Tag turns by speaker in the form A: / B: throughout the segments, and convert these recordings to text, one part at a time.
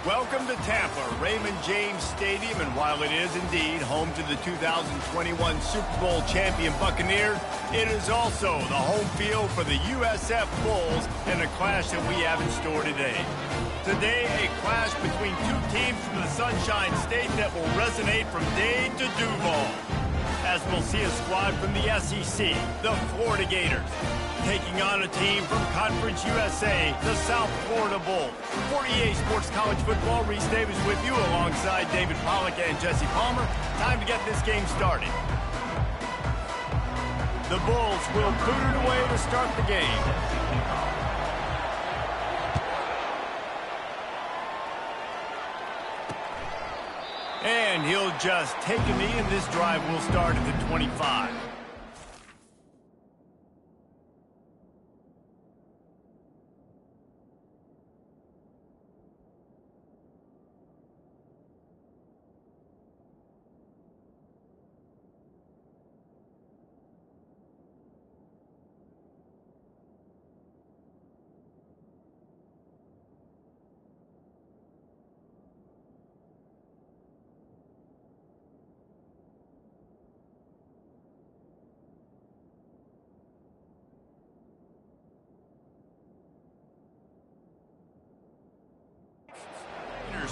A: Welcome to Tampa, Raymond James Stadium, and while it is indeed home to the 2021 Super Bowl champion Buccaneers, it is also the home field for the USF Bulls in a clash that we have in store today. Today, a clash between two teams from the Sunshine State that will resonate from Dade to Duval, as we'll see a squad from the SEC, the Florida Gators, taking on a team from Conference USA, the South Florida Bulls. 48 Sports College Football, Reese Davis with you alongside David Pollack and Jesse Palmer. Time to get this game started. The Bulls will boot it away to start the game. And he'll just take a knee, and this drive will start at the 25.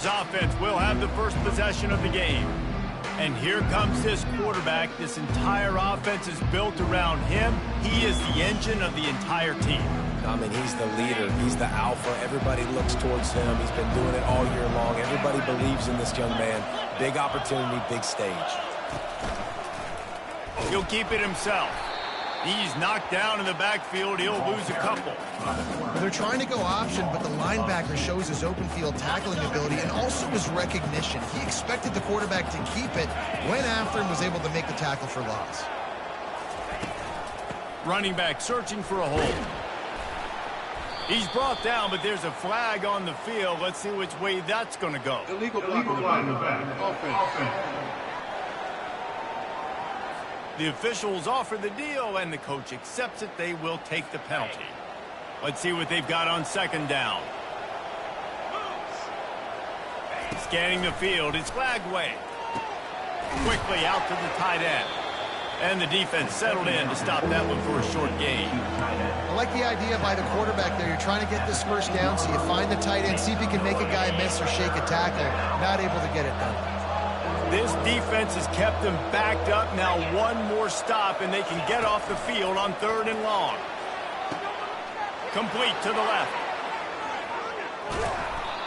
A: Offense will have the first possession of the game. And here comes this quarterback. This entire offense is built around him. He is the engine of the entire team.
B: I mean, he's the leader. He's the alpha. Everybody looks towards him. He's been doing it all year long. Everybody believes in this young man. Big opportunity, big stage.
A: He'll keep it himself. He's knocked down in the backfield. He'll lose a couple.
C: They're trying to go option, but the linebacker shows his open field tackling ability and also his recognition. He expected the quarterback to keep it, went after him, was able to make the tackle for loss.
A: Running back searching for a hole. He's brought down, but there's a flag on the field. Let's see which way that's going to go.
D: Illegal flag in the back. Offense.
A: The officials offer the deal, and the coach accepts it. They will take the penalty. Let's see what they've got on second down. Scanning the field, it's flagged away. Quickly out to the tight end. And the defense settled in to stop that one for a short gain.
C: I like the idea by the quarterback there. You're trying to get this first down, so you find the tight end, see if he can make a guy miss or shake a tackle. Not able to get it done.
A: This defense has kept them backed up. Now one more stop, and they can get off the field on 3rd and long. Complete to the left.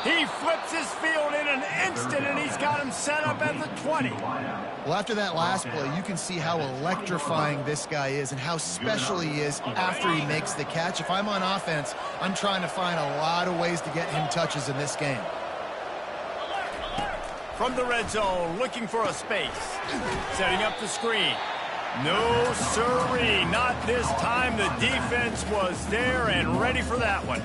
A: He flips his field in an instant, and he's got him set up at the 20.
C: Well, after that last play, you can see how electrifying this guy is and how special he is after he makes the catch. If I'm on offense, I'm trying to find a lot of ways to get him touches in this game.
A: From the red zone, looking for a space. Setting up the screen. No, sirree, not this time. The defense was there and ready for that one.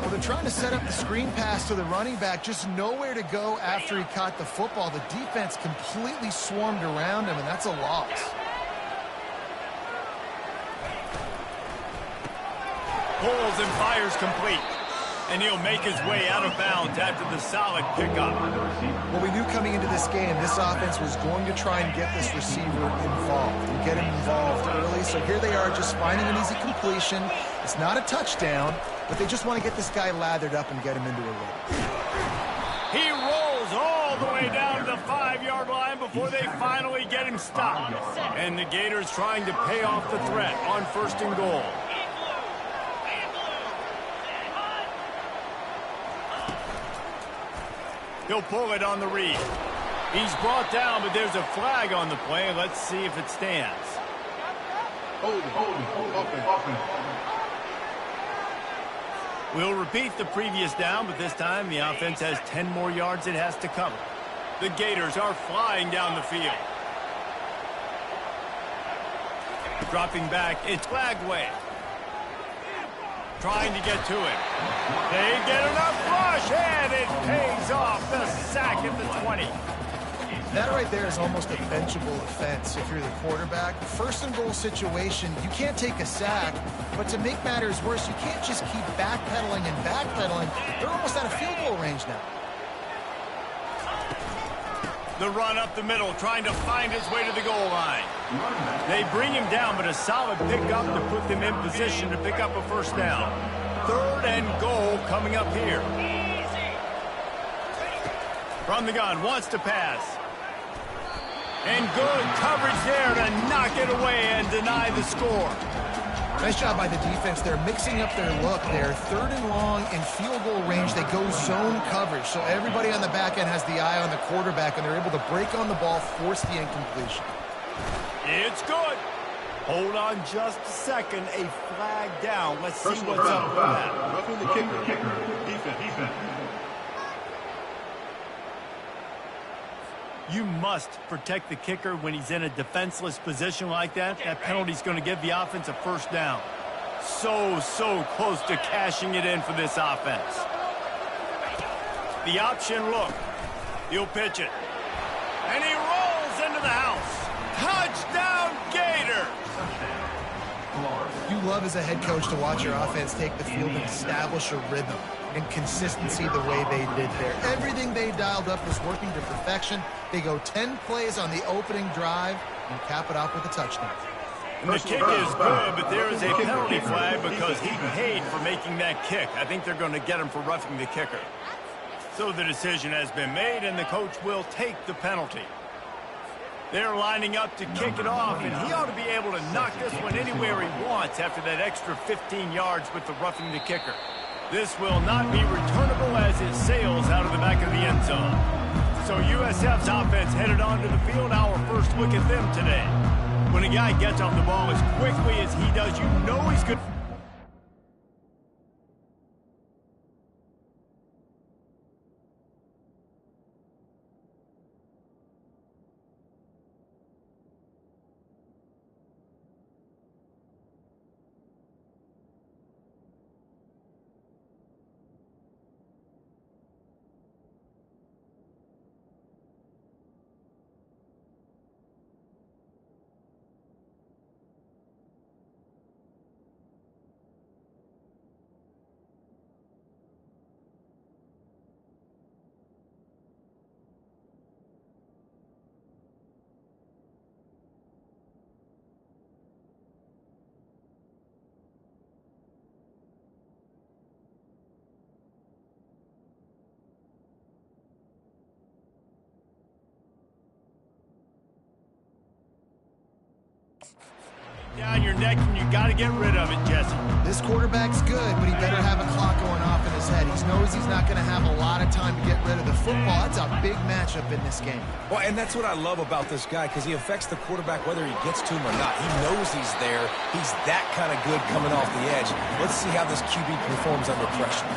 C: Well, they're trying to set up the screen pass to the running back. Just nowhere to go after he caught the football. The defense completely swarmed around him, and that's a loss.
A: Pulls and fires complete. And he'll make his way out of bounds after the solid pickup.
C: Well, we knew coming into this game, this offense was going to try and get this receiver involved and get him involved early. So here they are just finding an easy completion. It's not a touchdown, but they just want to get this guy lathered up and get him into a rhythm.
A: He rolls all the way down to the 5-yard line before they finally get him stopped. And the Gators trying to pay off the threat on 1st and goal. He'll pull it on the read. He's brought down, but there's a flag on the play. Let's see if it stands.
D: Hold it.
A: We'll repeat the previous down, but this time the offense has 10 more yards it has to cover. The Gators are flying down the field. Dropping back, it's flagged away. Trying to get to him. They get enough rush, and it pays off. The sack at the 20.
C: That right there is almost a benchable offense if you're the quarterback. 1st and goal situation, you can't take a sack, but to make matters worse, you can't just keep backpedaling and backpedaling. They're almost out of field goal range now.
A: The run up the middle, trying to find his way to the goal line. They bring him down, but a solid pickup to put them in position to pick up a first down. 3rd and goal coming up here. From the gun, wants to pass. And good coverage there to knock it away and deny the score.
C: Nice job by the defense. They're mixing up their look there. 3rd and long in field goal range. They go zone coverage. So everybody on the back end has the eye on the quarterback, and they're able to break on the ball, force the incompletion.
A: It's good. Hold on just a second. A flag down. Let's see what's up with that.
D: Roughing the kicker. Defense.
A: You must protect the kicker when he's in a defenseless position like that. That penalty's going to give the offense a first down. So close to cashing it in for this offense. The option look. He'll pitch it. And he rolls into the house. Touchdown, Gators!
C: You love as a head coach to watch your offense take the field and establish a rhythm and consistency the way they did there. Everything they dialed up was working to perfection. They go 10 plays on the opening drive and cap it off with a touchdown.
A: And the kick is good, but there is a penalty flag because he paid for making that kick. I think they're going to get him for roughing the kicker. So the decision has been made, and the coach will take the penalty. They're lining up to kick it off, and he ought to be able to knock this one anywhere he wants after that extra 15 yards with the roughing the kicker. This will not be returnable as it sails out of the back of the end zone. So USF's offense headed onto the field. Our first look at them today. When a guy gets off the ball as quickly as he does, you know he's good. Down your neck, and you got to get rid of it, Jesse.
C: This quarterback's good, but he better have a clock going off in his head. He knows he's not going to have a lot of time to get rid of the football. That's a big matchup in this game.
B: Well, and that's what I love about this guy, because he affects the quarterback whether he gets to him or not. He knows he's there. He's that kind of good coming off the edge. Let's see how this QB performs under pressure.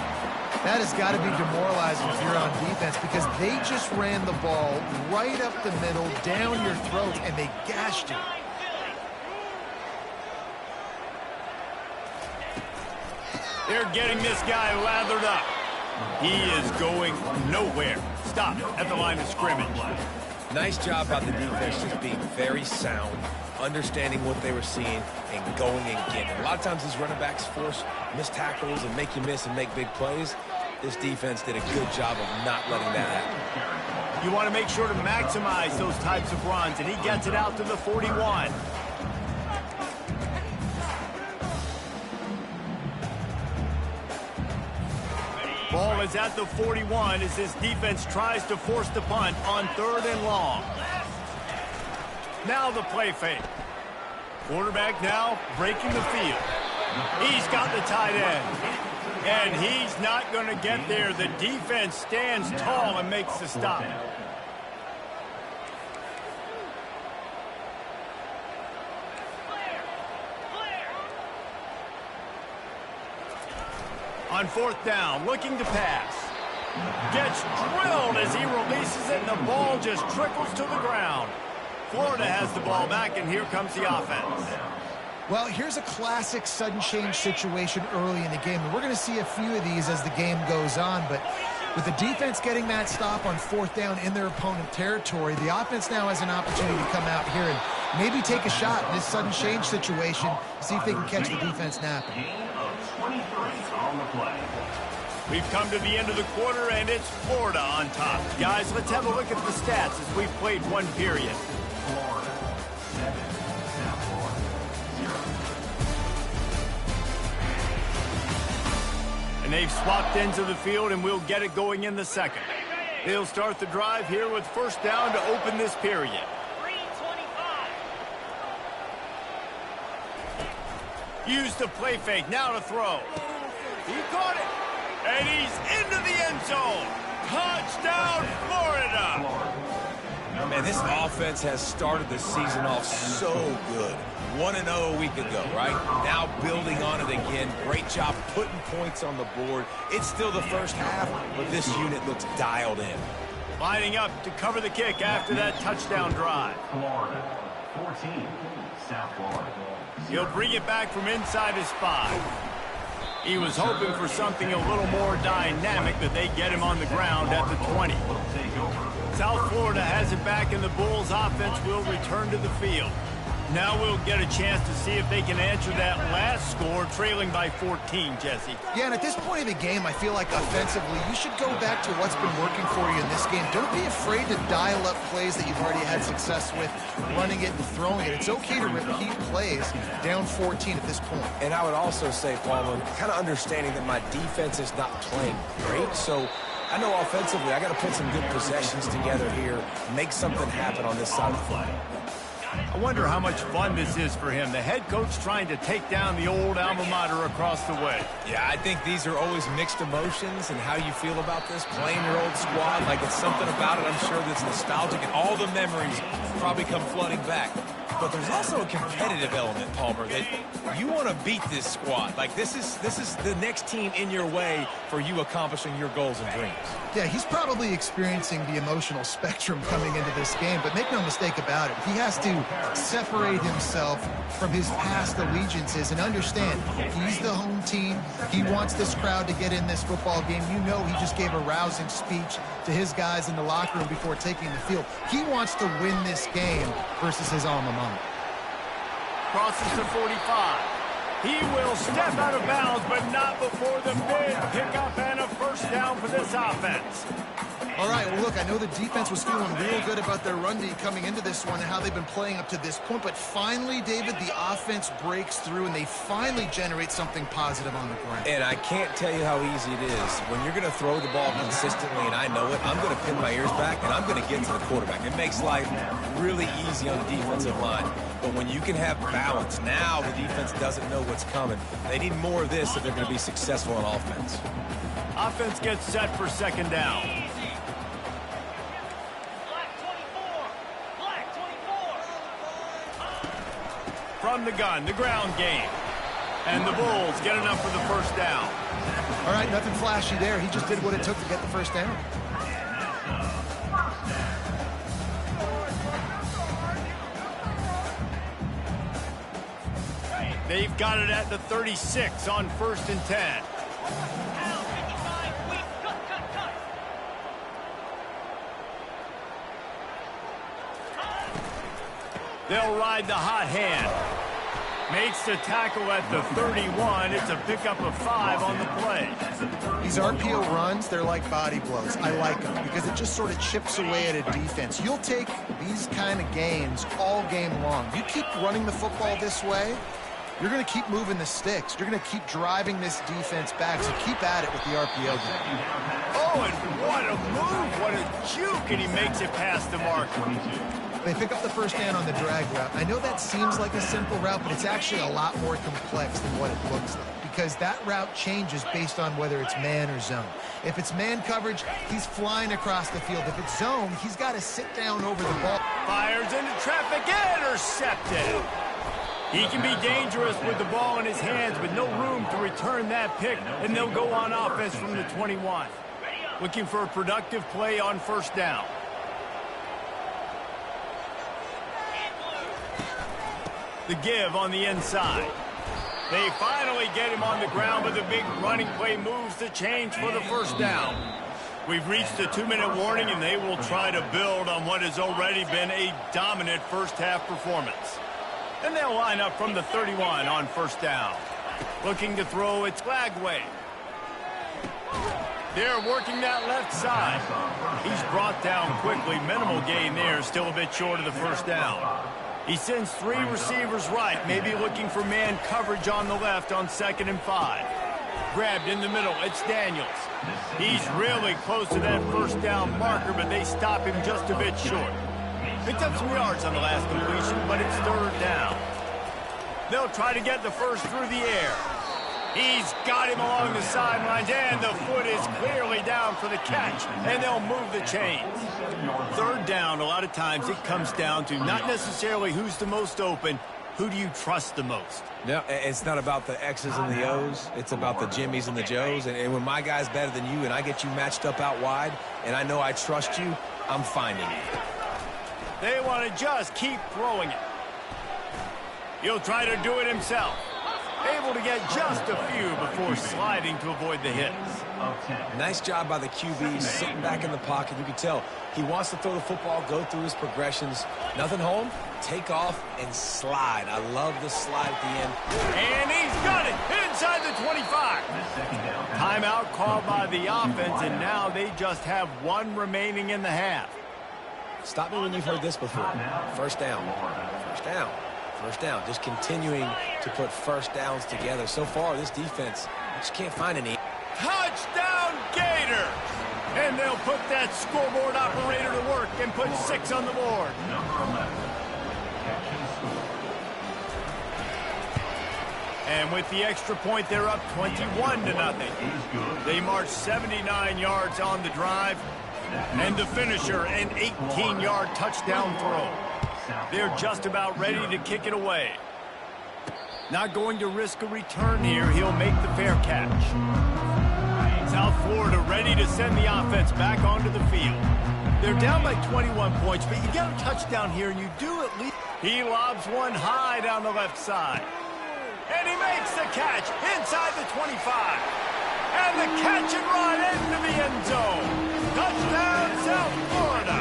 C: That has got to be demoralizing if you're on defense, because they just ran the ball right up the middle, down your throat, and they gashed you.
A: They're getting this guy lathered up. He is going nowhere. Stop at the line of scrimmage.
B: Nice job by the defense, just being very sound, understanding what they were seeing, and going and getting. A lot of times these running backs force missed tackles and make you miss and make big plays. This defense did a good job of not letting that happen.
A: You want to make sure to maximize those types of runs, and he gets it out to the 41. Ball is at the 41 as this defense tries to force the punt on 3rd and long. Now the play fake. Quarterback now breaking the field. He's got the tight end. And he's not going to get there. The defense stands tall and makes the stop. On 4th down, looking to pass. Gets drilled as he releases it, and the ball just trickles to the ground. Florida has the ball back, and here comes the offense.
C: Well, here's a classic sudden change situation early in the game. And we're going to see a few of these as the game goes on. But with the defense getting that stop on 4th down in their opponent territory, the offense now has an opportunity to come out here and maybe take a shot in this sudden change situation, see if they can catch the defense napping.
A: We've come to the end of the quarter, and it's Florida on top. Guys, let's have a look at the stats as we've played one period.
D: Florida, 7, South Florida, 0.
A: And they've swapped ends of the field, and we'll get it going in the second. They'll start the drive here with first down to open this period.
E: 3:25.
A: Use the play fake, now to throw. He caught it, and he's into the end zone. Touchdown, Florida!
B: Man, this offense has started the season off so good. 1-0 a week ago, right? Now building on it again. Great job putting points on the board. It's still the first half, but this unit looks dialed in.
A: Lining up to cover the kick after that touchdown drive.
D: Florida, 14, South Florida, 0.
A: He'll bring it back from inside his 5. He was hoping for something a little more dynamic, that they get him on the ground at the 20. South Florida has it back, and the Bulls offense will return to the field. Now we'll get a chance to see if they can answer that last score, trailing by 14, Jesse.
C: Yeah, and at this point of the game, I feel like offensively, you should go back to what's been working for you in this game. Don't be afraid to dial up plays that you've already had success with, running it and throwing it. It's okay to repeat plays down 14 at this point.
B: And I would also say, Paul, kind of understanding that my defense is not playing great, so I know offensively I got to put some good possessions together here, make something happen on this side of the flag.
A: I wonder how much fun this is for him. The head coach trying to take down the old alma mater across the way.
B: Yeah, I think these are always mixed emotions, and how you feel about this, playing your old squad, like it's something about it, I'm sure, that's nostalgic, and all the memories probably come flooding back. But there's also a competitive element, Palmer, that you want to beat this squad. Like, this is the next team in your way for you accomplishing your goals and dreams.
C: Yeah, he's probably experiencing the emotional spectrum coming into this game, but make no mistake about it. He has to separate himself from his past allegiances and understand he's the home team. He wants this crowd to get in this football game. You know, he just gave a rousing speech to his guys in the locker room before taking the field. He wants to win this game versus his alma mater.
A: Crosses to 45. He will step out of bounds, but not before the big pickup and a first down for this offense.
C: All right, well, look, I know the defense was feeling real good about their run D coming into this one and how they've been playing up to this point, but finally, David, the offense breaks through and they finally generate something positive on the ground.
B: And I can't tell you how easy it is. When you're going to throw the ball consistently, and I know it, I'm going to pin my ears back, and I'm going to get to the quarterback. It makes life really easy on the defensive line. But when you can have balance, now the defense doesn't know what's coming. They need more of this if they're going to be successful on offense.
A: Offense gets set for second down. From the gun, the ground game. And the Bulls get enough for the first down.
C: All right, nothing flashy there. He just did what it took to get the first down.
A: They've got it at the 36 on 1st and 10. They'll ride the hot hand. Makes the tackle at the 31. It's a pickup of 5 on the play.
C: These RPO runs, they're like body blows. I like them because it just sort of chips away at a defense. You'll take these kind of gains all game long. You keep running the football this way, you're going to keep moving the sticks. You're going to keep driving this defense back, so keep at it with the RPO game.
A: Oh, and what a move, what a juke, and he makes it past the marker.
C: They pick up the first down on the drag route. I know that seems like a simple route, but it's actually a lot more complex than what it looks like because that route changes based on whether it's man or zone. If it's man coverage, he's flying across the field. If it's zone, he's got to sit down over the ball.
A: Fires into traffic, intercepted. He can be dangerous with the ball in his hands with no room to return that pick, and they'll go on offense from the 21. Looking for a productive play on first down. The give on the inside. They finally get him on the ground, but the big running play moves the change for the first down. We've reached the 2-minute warning, and they will try to build on what has already been a dominant first-half performance. And they'll line up from the 31 on first down. Looking to throw, it's Flagway. They're working that left side. He's brought down quickly. Minimal gain there, still a bit short of the first down. He sends 3 receivers right, maybe looking for man coverage on the left on 2nd and 5. Grabbed in the middle, it's Daniels. He's really close to that first down marker, but they stop him just a bit short. Picked up some yards on the last completion, but it's 3rd down. They'll try to get the first through the air. He's got him along the sidelines, and the foot is clearly down for the catch, and they'll move the chains. 3rd down, a lot of times it comes down to not necessarily who's the most open, who do you trust the most?
B: No, it's not about the X's and the O's. It's about the Jimmies and the Joes. And when my guy's better than you and I get you matched up out wide and I know I trust you, I'm finding you.
A: They want to just keep throwing it. He'll try to do it himself. Able to get just a few before sliding to avoid the hits.
B: Nice job by the QB, sitting back in the pocket. You can tell he wants to throw the football, go through his progressions. Nothing home, take off, and slide. I love the slide at the end.
A: And he's got it inside the 25. Timeout called by the offense, and now they just have 1 remaining in the half.
B: Stop me when you've heard this before. First down. First down. First down. Just continuing to put first downs together. So far, this defense just can't find any.
A: Touchdown, Gator! And they'll put that scoreboard operator to work and put 6 on the board. And with the extra point, they're up 21-0. They march 79 yards on the drive. And the finisher, an 18-yard touchdown throw. They're just about ready to kick it away. Not going to risk a return here. He'll make the fair catch. South Florida ready to send the offense back onto the field. They're down by 21 points, but you get a touchdown here, and you do at least. He lobs one high down the left side. And he makes the catch inside the 25. And the catch and run into the end zone. Touchdown, South Florida.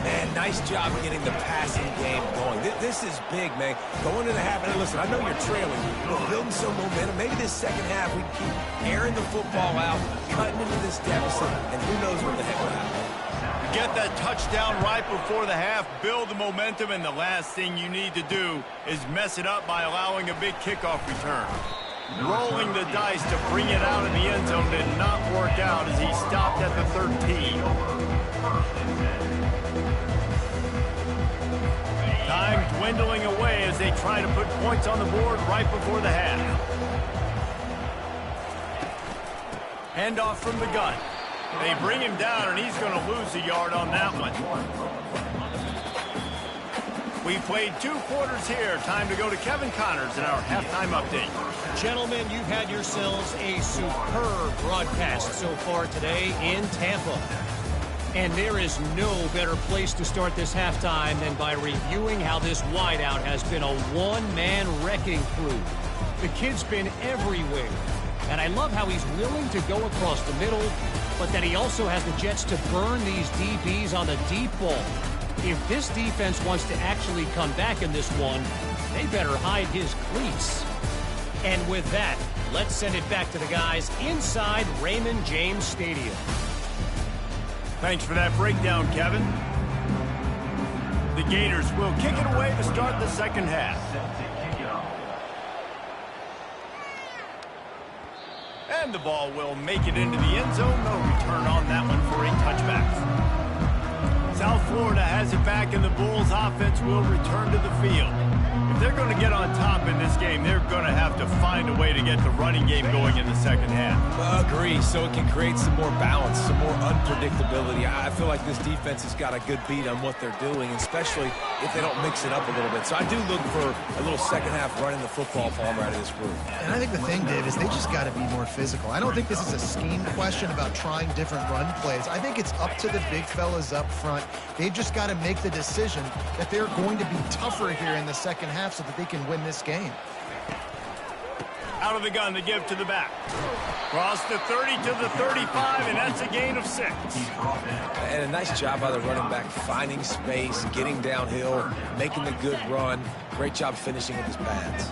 B: Man, nice job getting the passing game going. This is big, man. Going into the half, and listen, I know you're trailing. We're building some momentum. Maybe this second half we keep airing the football out, cutting into this deficit, and who knows what the heck will happen.
A: Get that touchdown right before the half, build the momentum, and the last thing you need to do is mess it up by allowing a big kickoff return. Rolling the dice to bring it out in the end zone did not work out as he stopped at the 13. Time dwindling away as they try to put points on the board right before the half. Handoff from the gun. They bring him down, and he's going to lose a yard on that one. We played 2 quarters here. Time to go to Kevin Connors in our halftime update.
E: Gentlemen, you've had yourselves a superb broadcast so far today in Tampa. And there is no better place to start this halftime than by reviewing how this wideout has been a one-man wrecking crew. The kid's been everywhere. And I love how he's willing to go across the middle, but that he also has the jets to burn these DBs on the deep ball. If this defense wants to actually come back in this one, they better hide his cleats. And with that, let's send it back to the guys inside Raymond James Stadium.
A: Thanks for that breakdown, Kevin. The Gators will kick it away to start the second half. And the ball will make it into the end zone. No return on that one for a touchback. South Florida has it back, and the Bulls offense will return to the field. If they're going to get on top in this game, they're going to have to find a way to get the running game going in the second half.
B: Agree, so it can create some more balance, some more unpredictability. I feel like this defense has got a good beat on what they're doing, especially if they don't mix it up a little bit. So I do look for a little second half running the football palm out of this group.
C: And I think the thing, Dave, is they just got to be more physical. I don't think this is a scheme question about trying different run plays. I think it's up to the big fellas up front. They've just got to make the decision that they're going to be tougher here in the second half so that they can win this game.
A: Out of the gun, the give to the back. Cross the 30 to the 35, and that's a gain of 6.
B: And a nice job by the running back, finding space, getting downhill, making the good run. Great job finishing with his pads.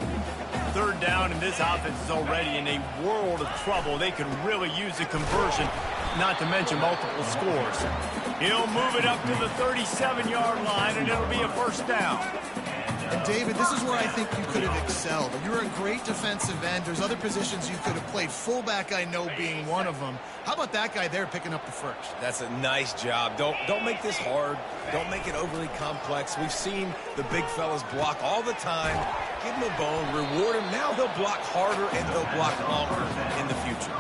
A: third down, and this offense is already in a world of trouble. They could really use a conversion, not to mention multiple scores. He'll move it up to the 37-yard line, and it'll be a first down.
C: And David, this is where I think you could have excelled. You're a great defensive end. There's other positions you could have played. Fullback, I know, being one of them. How about that guy there picking up the first?
B: That's a nice job. Don't make this hard. Don't make it overly complex. We've seen the big fellas block all the time. Give him a bone, reward him. Now he'll block harder and he'll block longer in the future.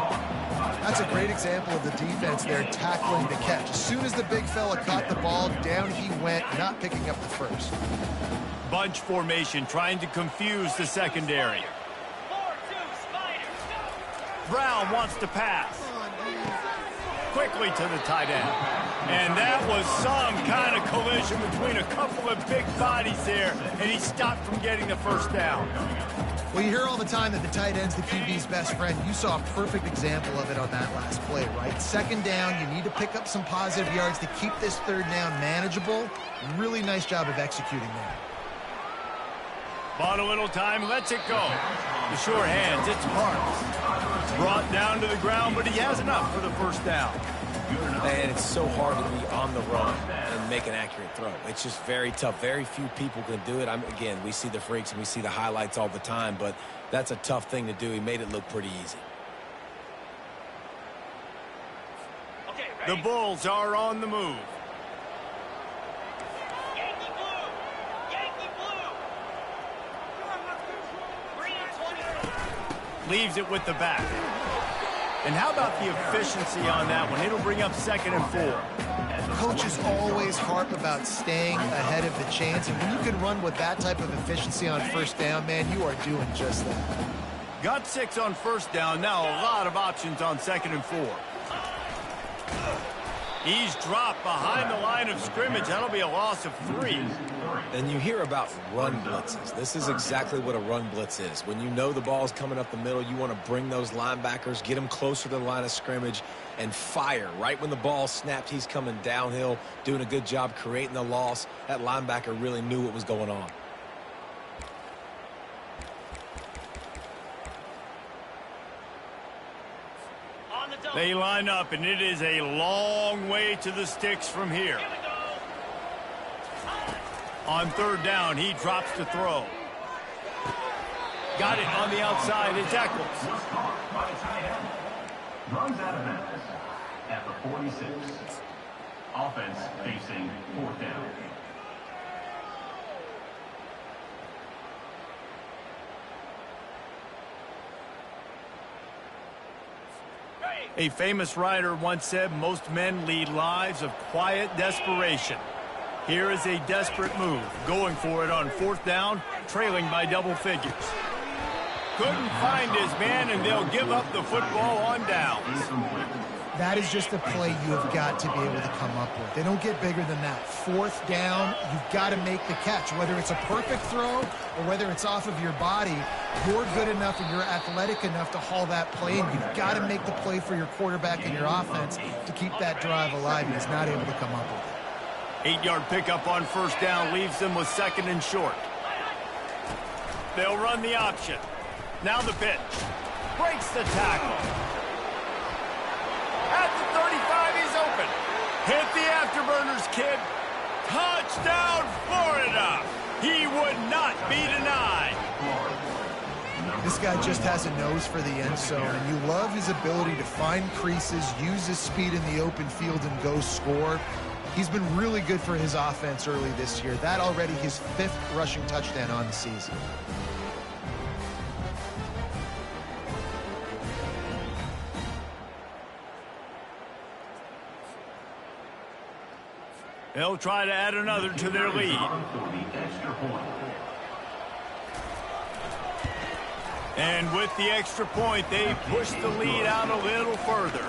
C: That's a great example of the defense there tackling the catch. As soon as the big fella caught the ball, down he went, not picking up the first.
A: Bunch formation, trying to confuse the secondary. Brown wants to pass. Quickly to the tight end. And that was some kind of collision between a couple of big bodies there, and he stopped from getting the first down.
C: Well, you hear all the time that the tight end's the QB's best friend. You saw a perfect example of it on that last play, right? Second down, you need to pick up some positive yards to keep this third down manageable. Really nice job of executing that.
A: Bought a little time, lets it go. The sure hands, it's Parks. Brought down to the ground, but he has enough for the first down.
B: Man, it's so hard to be on the run and make an accurate throw. It's just very tough. Very few people can do it. Again, we see the freaks and we see the highlights all the time, but that's a tough thing to do. He made it look pretty easy.
A: The Bulls are on the move. Leaves it with the back. And how about the efficiency on that one? It'll bring up 2nd and 4.
C: Coaches always harp about staying ahead of the chains, and when you can run with that type of efficiency on first down, man, you are doing just that.
A: Got 6 on first down. Now a lot of options on 2nd and 4. He's dropped behind the line of scrimmage. That'll be a loss of 3.
B: And you hear about run blitzes. This is exactly what a run blitz is. When you know the ball's coming up the middle, you want to bring those linebackers, get them closer to the line of scrimmage, and fire. Right when the ball snapped, he's coming downhill, doing a good job creating the loss. That linebacker really knew what was going on.
A: They line up, and it is a long way to the sticks from here. On third down, he drops to throw. Got it on the outside. It's Eccles.
D: Runs out of bounds at the 46. Offense facing 4th down.
A: A famous writer once said, most men lead lives of quiet desperation. Here is a desperate move, going for it on 4th down, trailing by double figures. Couldn't find his man, and they'll give up the football on downs.
C: That is just a play you have got to be able to come up with. They don't get bigger than that. 4th down, you've got to make the catch. Whether it's a perfect throw or whether it's off of your body, you're good enough and you're athletic enough to haul that play, and you've got to make the play for your quarterback and your offense to keep that drive alive, and he's not able to come up with it.
A: 8-yard pickup on first down leaves them with 2nd and short. They'll run the option. Now the pitch. Breaks the tackle. At the 35, he's open. Hit the afterburners, kid. Touchdown, Florida. He would not be denied.
C: This guy just has a nose for the end zone, and you love his ability to find creases, use his speed in the open field, and go score. He's been really good for his offense early this year. That already his 5th rushing touchdown on the season.
A: They'll try to add another to their lead. And with the extra point, they push the lead out a little further.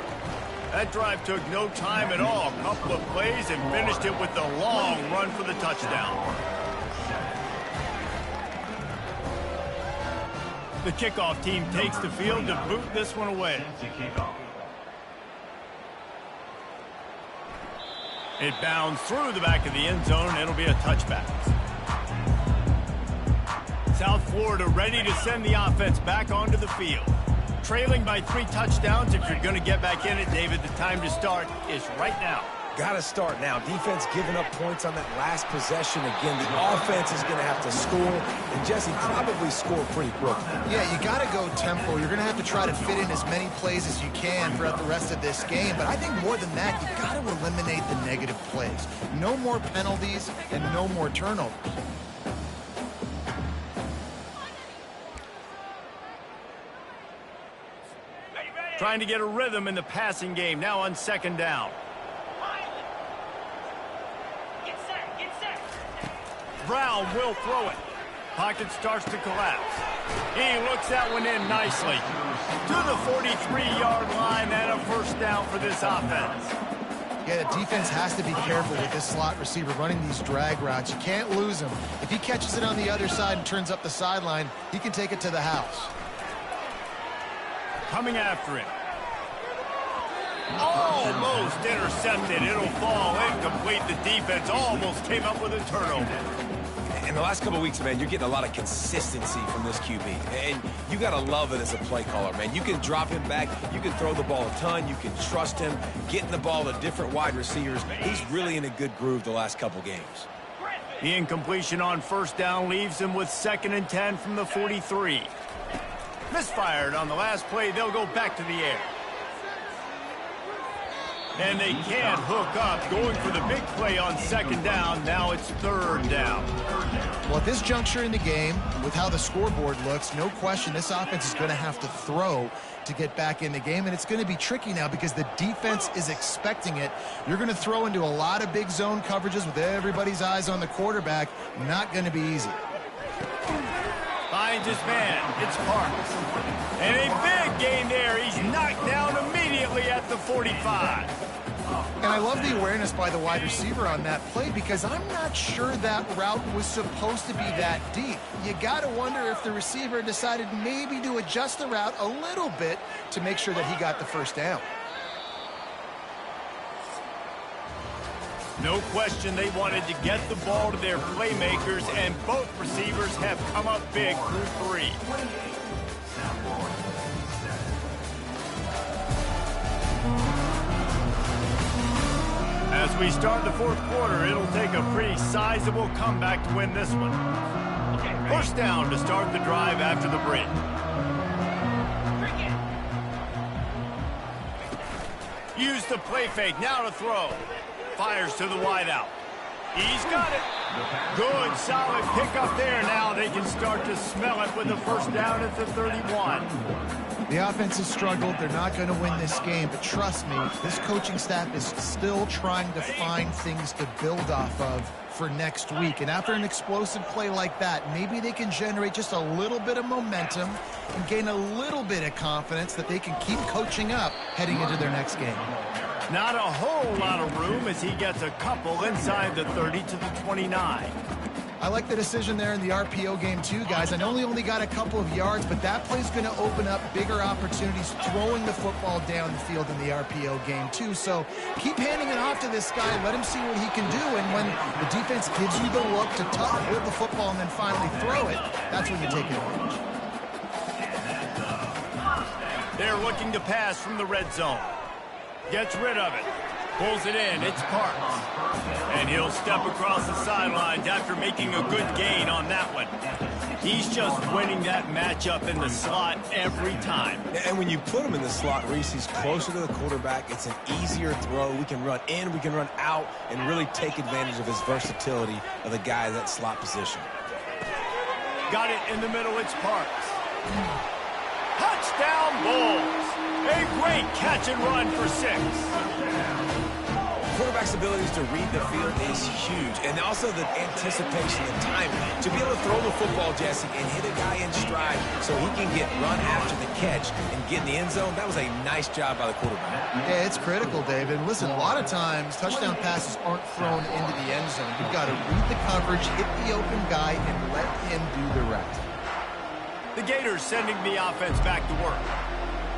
A: That drive took no time at all. A couple of plays and finished it with a long run for the touchdown. The kickoff team takes the field to boot this one away. It bounds through the back of the end zone. It'll be a touchback. South Florida ready to send the offense back onto the field. Trailing by 3 touchdowns. If you're going to get back in it, David, the time to start is right now.
B: Got to start now. Defense giving up points on that last possession. Again, the offense is going to have to score, and Jesse probably score pretty quick.
C: Yeah, you got to go tempo. You're going to have to try to fit in as many plays as you can throughout the rest of this game. But I think more than that, you got to eliminate the negative plays. No more penalties and no more turnovers.
A: Trying to get a rhythm in the passing game now on 2nd down. Brown will throw it. Pocket starts to collapse. He looks that one in nicely. To the 43-yard line and a 1st down for this offense.
C: Yeah, the defense has to be careful with this slot receiver running these drag routes. You can't lose him. If he catches it on the other side and turns up the sideline, he can take it to the house.
A: Coming after him. Almost intercepted. It'll fall incomplete. The defense almost came up with a turnover.
B: In the last couple of weeks, man, you're getting a lot of consistency from this QB. And you got to love it as a play caller, man. You can drop him back. You can throw the ball a ton. You can trust him. Getting the ball to different wide receivers. He's really in a good groove the last couple games.
A: The incompletion on 1st down leaves him with 2nd and 10 from the 43. Misfired on the last play. They'll go back to the air. And they can't hook up. Going for the big play on 2nd down. Now it's 3rd down.
C: Well, at this juncture in the game, with how the scoreboard looks, no question this offense is going to have to throw to get back in the game. And it's going to be tricky now because the defense is expecting it. You're going to throw into a lot of big zone coverages with everybody's eyes on the quarterback. Not going to be easy.
A: Finds his man. It's Parks. And a big gain there. He's knocked down immediately at the 45.
C: And I love the awareness by the wide receiver on that play because I'm not sure that route was supposed to be that deep. You got to wonder if the receiver decided maybe to adjust the route a little bit to make sure that he got the 1st down.
A: No question they wanted to get the ball to their playmakers, and both receivers have come up big through 3. As we start the 4th quarter, it'll take a pretty sizable comeback to win this one. 1st down to start the drive after the break. Use the play fake, now to throw. Fires to the wideout. He's got it. Good, solid pickup there. Now they can start to smell it with the 1st down at the 31.
C: The offense has struggled. They're not going to win this game, but trust me, this coaching staff is still trying to find things to build off of for next week. And after an explosive play like that, maybe they can generate just a little bit of momentum and gain a little bit of confidence that they can keep coaching up heading into their next game.
A: Not a whole lot of room as he gets a couple inside the 30 to the 29.
C: I like the decision there in the RPO game too, guys. I know he only got a couple of yards, but that play's going to open up bigger opportunities throwing the football down the field in the RPO game too. So keep handing it off to this guy. Let him see what he can do. And when the defense gives you the look to hold the football and then finally throw it, that's when you take advantage.
A: They're looking to pass from the red zone. Gets rid of it. Pulls it in. It's Parks. And he'll step across the sidelines after making a good gain on that one. He's just winning that matchup in the slot every time.
B: And when you put him in the slot, Reese, he's closer to the quarterback. It's an easier throw. We can run in, we can run out, and really take advantage of his versatility of the guy in that slot position.
A: Got it in the middle. It's Parks. Touchdown Bulls. A great catch and run for 6.
B: Quarterback's abilities to read the field is huge, and also the anticipation and timing. To be able to throw the football, Jesse, and hit a guy in stride so he can get run after the catch and get in the end zone, that was a nice job by the quarterback.
C: Yeah, it's critical, David. Listen, a lot of times touchdown passes aren't thrown into the end zone. You've got to read the coverage, hit the open guy, and let him do the rest.
A: The Gators sending the offense back to work.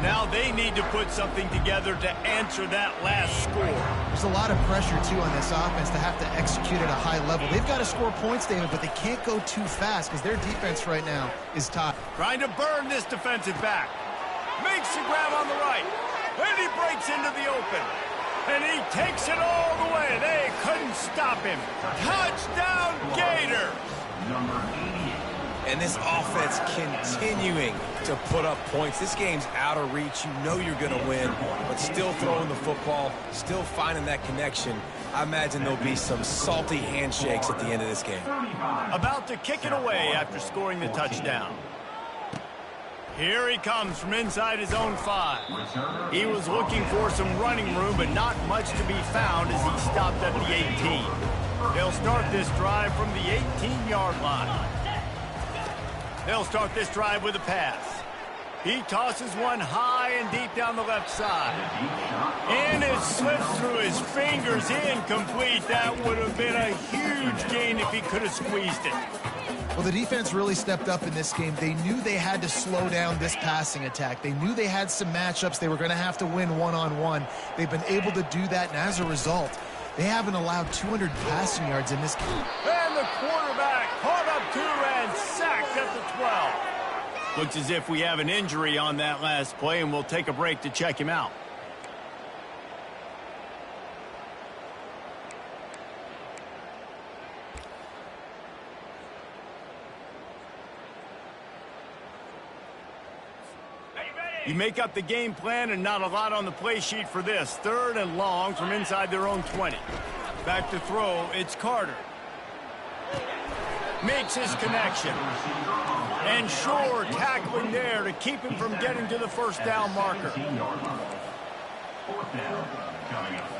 A: Now they need to put something together to answer that last score.
C: There's a lot of pressure, too, on this offense to have to execute at a high level. They've got to score points, David, but they can't go too fast because their defense right now is top.
A: Trying to burn this defensive back. Makes the grab on the right. And he breaks into the open. And he takes it all the way. They couldn't stop him. Touchdown, Gators!
D: Number 88.
B: And this offense continuing to put up points. This game's out of reach. You know you're going to win, but still throwing the football, still finding that connection. I imagine there'll be some salty handshakes at the end of this game.
A: About to kick it away after scoring the touchdown. Here he comes from inside his own 5. He was looking for some running room, but not much to be found as he stopped at the 18. They'll start this drive from the 18-yard line. They'll start this drive with a pass. He tosses one high and deep down the left side. And it slips through his fingers, incomplete. That would have been a huge gain if he could have squeezed it.
C: Well, the defense really stepped up in this game. They knew they had to slow down this passing attack. They knew they had some matchups they were going to have to win one-on-one. They've been able to do that, and as a result, they haven't allowed 200 passing yards in this game.
A: And the quarterback caught up to and sacked at the 12. Looks as if we have an injury on that last play, and we'll take a break to check him out. You make up the game plan and not a lot on the play sheet for this. 3rd and long from inside their own 20. Back to throw, it's Carter. Makes his connection. And Shore tackling there to keep him from getting to the first down marker.
D: 4th down coming up.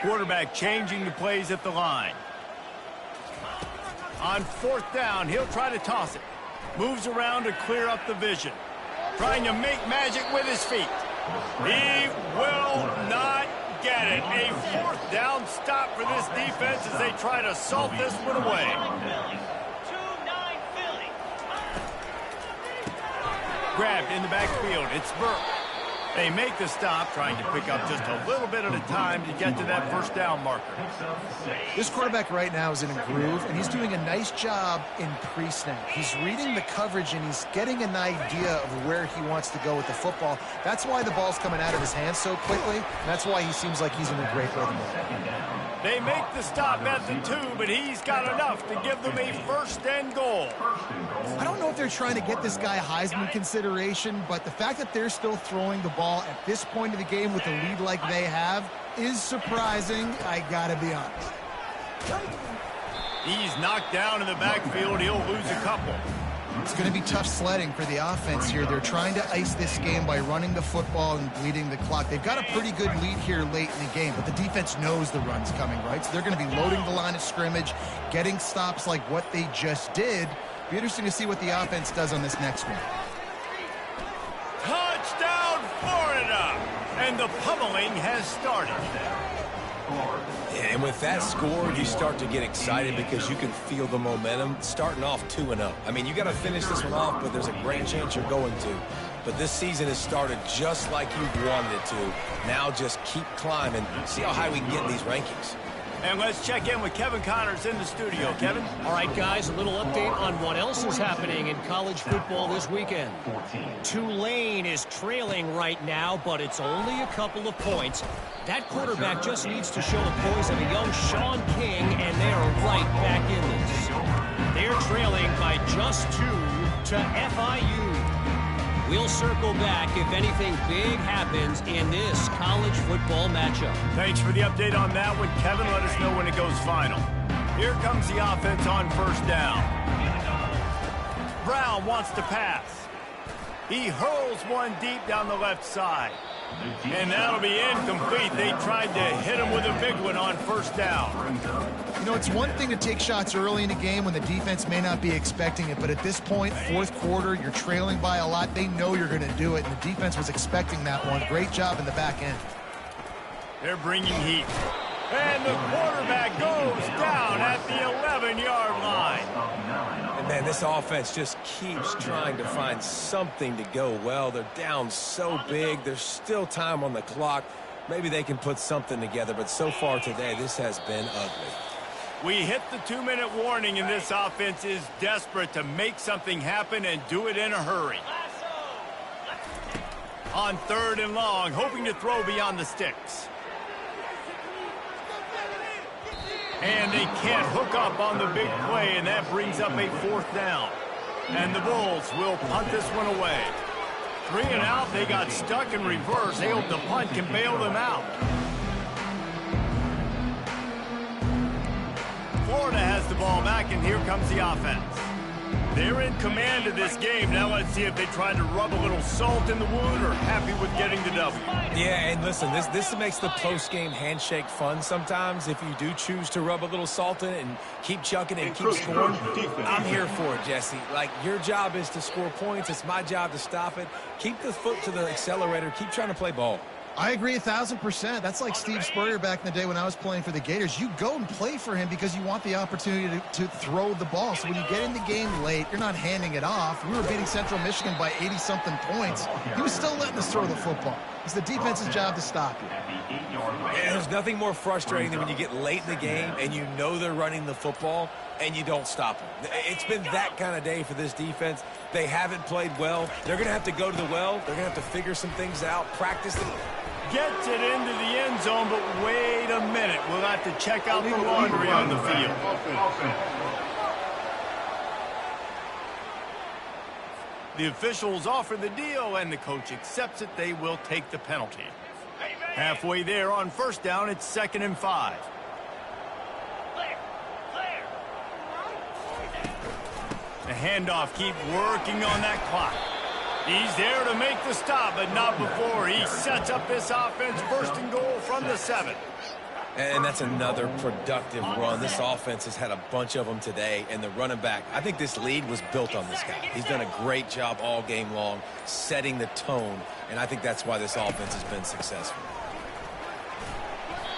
A: Quarterback changing the plays at the line. On 4th down, he'll try to toss it. Moves around to clear up the vision. Trying to make magic with his feet. He will not get it. A 4th down stop for this defense as they try to salt this one away.
F: 2-9 Philly.
A: Grabbed in the backfield. It's Burke. They make the stop, trying to pick up just a little bit at a time to get to that first down marker.
C: This quarterback right now is in a groove, and he's doing a nice job in pre-snap. He's reading the coverage, and he's getting an idea of where he wants to go with the football. That's why the ball's coming out of his hands so quickly, and that's why he seems like he's in a great rhythm.
A: They make the stop at the 2, but he's got enough to give them a 1st and goal.
C: I don't know if they're trying to get this guy Heisman consideration, but the fact that they're still throwing the ball at this point of the game with a lead like they have is surprising, I gotta be honest.
A: He's knocked down in the backfield. He'll lose a couple.
C: It's going to be tough sledding for the offense here. They're trying to ice this game by running the football and bleeding the clock. They've got a pretty good lead here late in the game, but the defense knows the run's coming, right? So they're going to be loading the line of scrimmage, getting stops like what they just did. Be interesting to see what the offense does on this next one.
A: Touchdown, Florida! And the pummeling has started.
B: And with that score, you start to get excited because you can feel the momentum starting off 2-0. I mean, you got to finish this one off, but there's a great chance you're going to. But this season has started just like you've wanted it to. Now just keep climbing. See how high we can get in these rankings.
A: And let's check in with Kevin Connors in the studio. Kevin?
E: All right, guys, a little update on what else is happening in college football this weekend. Tulane is trailing right now, but it's only a couple of points. That quarterback just needs to show the poise of a young Sean King, and they are right back in this. They're trailing by just 2 to FIU. We'll circle back if anything big happens in this college football matchup.
A: Thanks for the update on that one, Kevin. Let us know when it goes final. Here comes the offense on 1st down. Brown wants to pass. He hurls one deep down the left side. And that'll be incomplete. They tried to hit him with a big one on 1st down.
C: You know, it's one thing to take shots early in the game when the defense may not be expecting it, but at this point, 4th quarter, you're trailing by a lot. They know you're going to do it, and the defense was expecting that one. Great job in the back end.
A: They're bringing heat. And the quarterback goes down at the 11-yard line.
B: And, man, this offense just keeps trying to find something to go well. They're down so big. There's still time on the clock. Maybe they can put something together, but so far today, this has been ugly.
A: We hit the 2-minute warning, and this offense is desperate to make something happen and do it in a hurry. On 3rd and long, hoping to throw beyond the sticks. And they can't hook up on the big play, and that brings up a 4th down. And the Bulls will punt this one away. 3 and out, they got stuck in reverse. They hope the punt can bail them out. Florida has the ball back, and here comes the offense. They're in command of this game. Now let's see if they try to rub a little salt in the wound or happy with getting the W.
B: Yeah, and listen, this makes the post-game handshake fun sometimes. If you do choose to rub a little salt in it and keep chucking and keep scoring, I'm here for it, Jesse. Like, your job is to score points. It's my job to stop it. Keep the foot to the accelerator. Keep trying to play ball.
C: I agree 1,000%. That's like Steve Spurrier back in the day when I was playing for the Gators. You go and play for him because you want the opportunity to throw the ball. So when you get in the game late, you're not handing it off. We were beating Central Michigan by 80-something points. He was still letting us throw the football. It's the defense's job to stop you.
B: And there's nothing more frustrating than when you get late in the game and you know they're running the football and you don't stop them. It's been that kind of day for this defense. They haven't played well. They're going to have to go to the well. They're going to have to figure some things out, practice it.
A: Gets it into the end zone, but wait a minute. We'll have to check out the laundry on the field. The officials offer the deal, and the coach accepts it. They will take the penalty. Halfway there on 1st down, it's 2nd and 5. The handoff, keep working on that clock. He's there to make the stop, but not before he sets up this offense 1st and goal from the 7.
B: And that's another productive run. This offense has had a bunch of them today, and the running back, I think this lead was built on this guy. He's done a great job all game long setting the tone, and I think that's why this offense has been successful.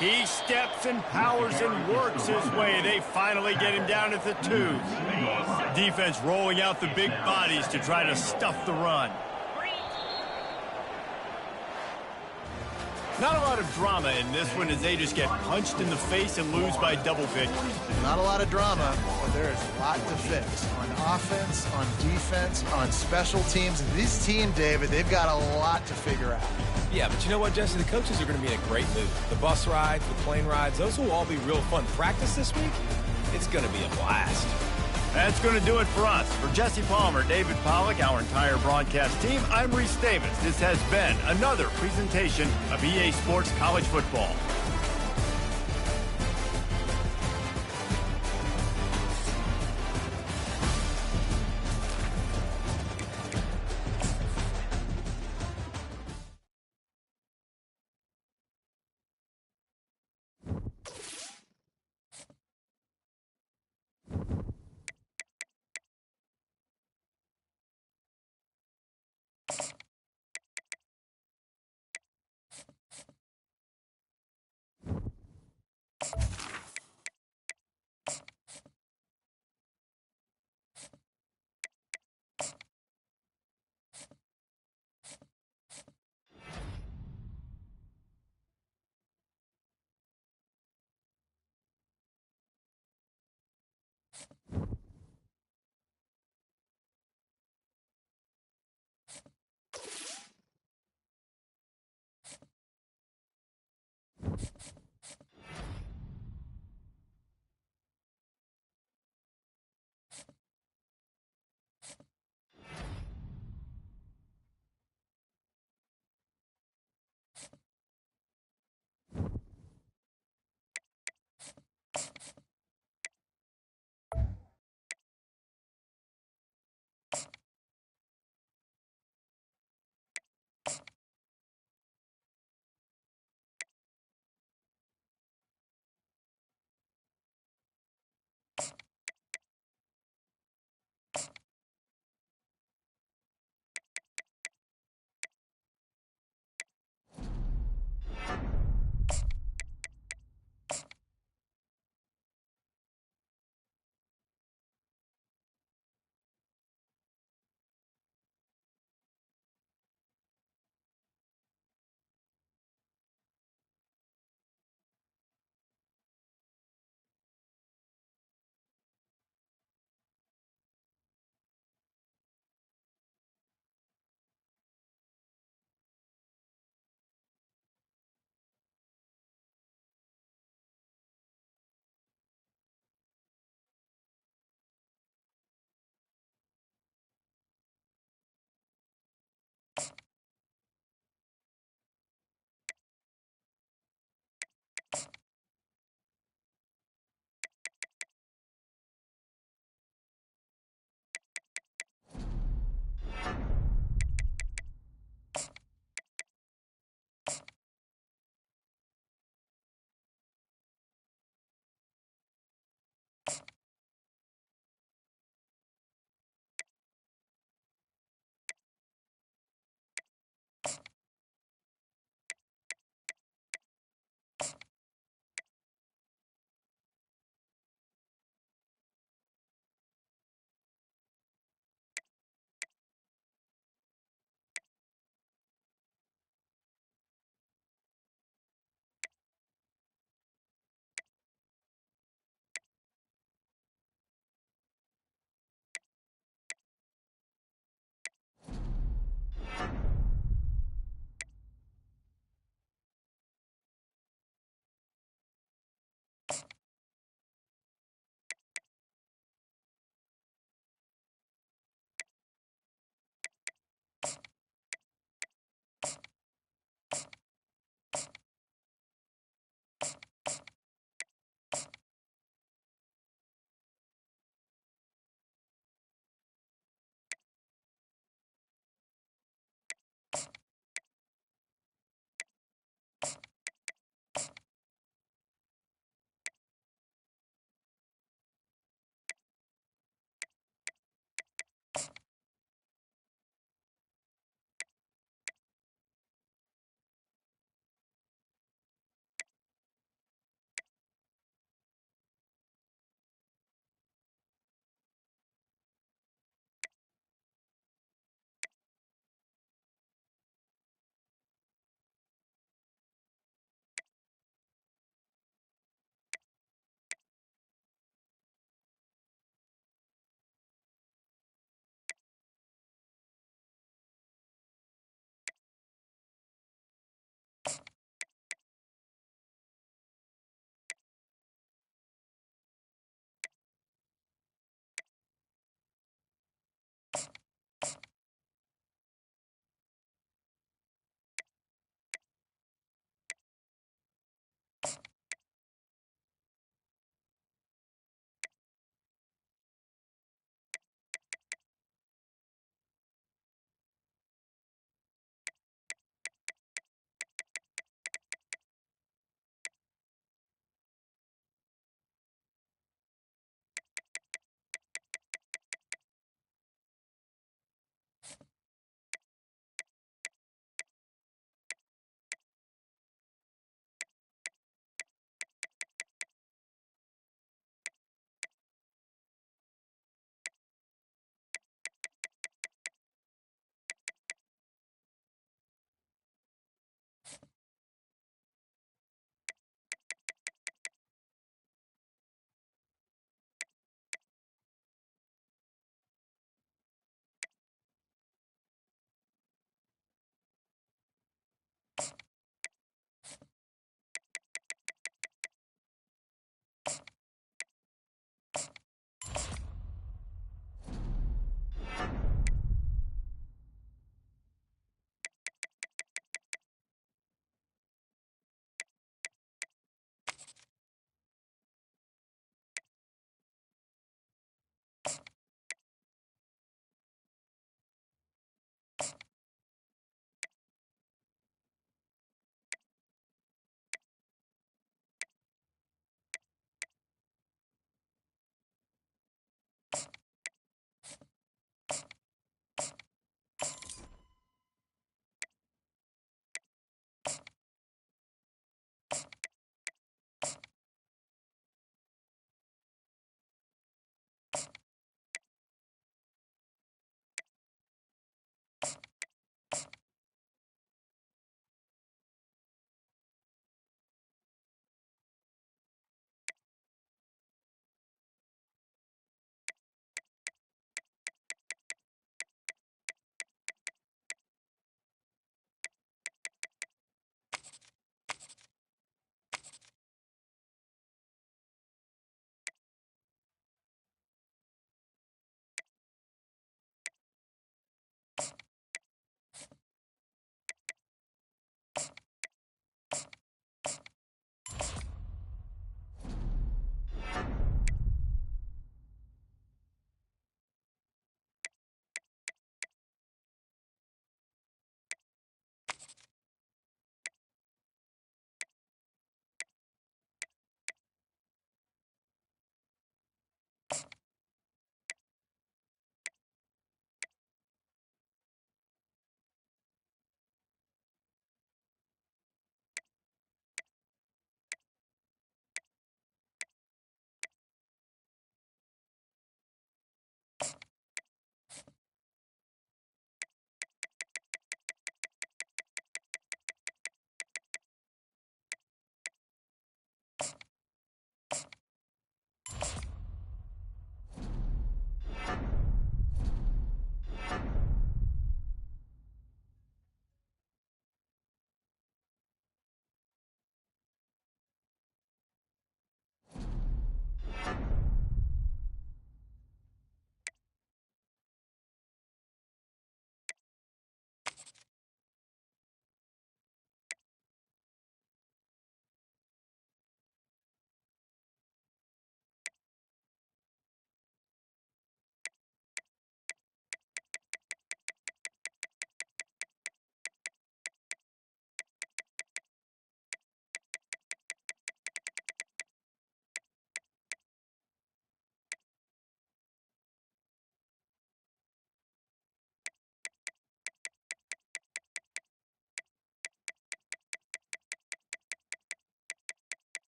A: He steps and powers and works his way. They finally get him down at the 2. Defense rolling out the big bodies to try to stuff the run. Not a lot of drama in this one as they just get punched in the face and lose by double figures.
C: Not a lot of drama, but there is a lot to fix on offense, on defense, on special teams. This team, David, they've got a lot to figure out.
B: Yeah, but you know what, Jesse? The coaches are going to be in a great mood. The bus rides, the plane rides, those will all be real fun. Practice this week, it's going to be a blast.
A: That's going to do it for us. For Jesse Palmer, David Pollack, our entire broadcast team, I'm Reese Davis. This has been another presentation of EA Sports College Football.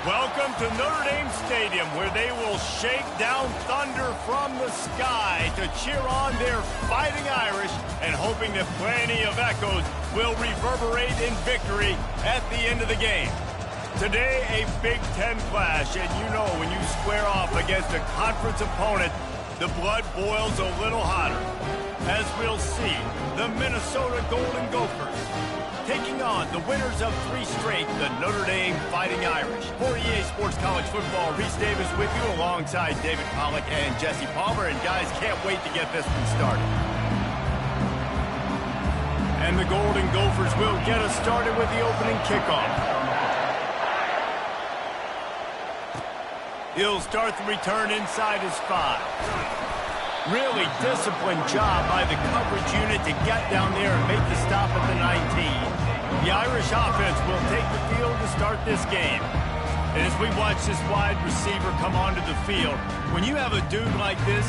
A: Welcome to Notre Dame Stadium, where they will shake down thunder from the sky to cheer on their Fighting Irish and hoping that plenty of echoes will reverberate in victory at the end of the game. Today, a Big Ten clash, and you know when you square off against a conference opponent, the blood boils a little hotter. As we'll see, the Minnesota Golden Gophers taking on the winners of 3 straight, the Notre Dame Fighting Irish. For EA Sports College Football, Reese Davis with you alongside David Pollack and Jesse Palmer. And guys, can't wait to get this one started. And the Golden Gophers will get us started with the opening kickoff. He'll start the return inside his 5. Really disciplined job by the coverage unit to get down there and make the stop at the 19. The Irish offense will take the field to start this game. And as we watch this wide receiver come onto the field, when you have a dude like this,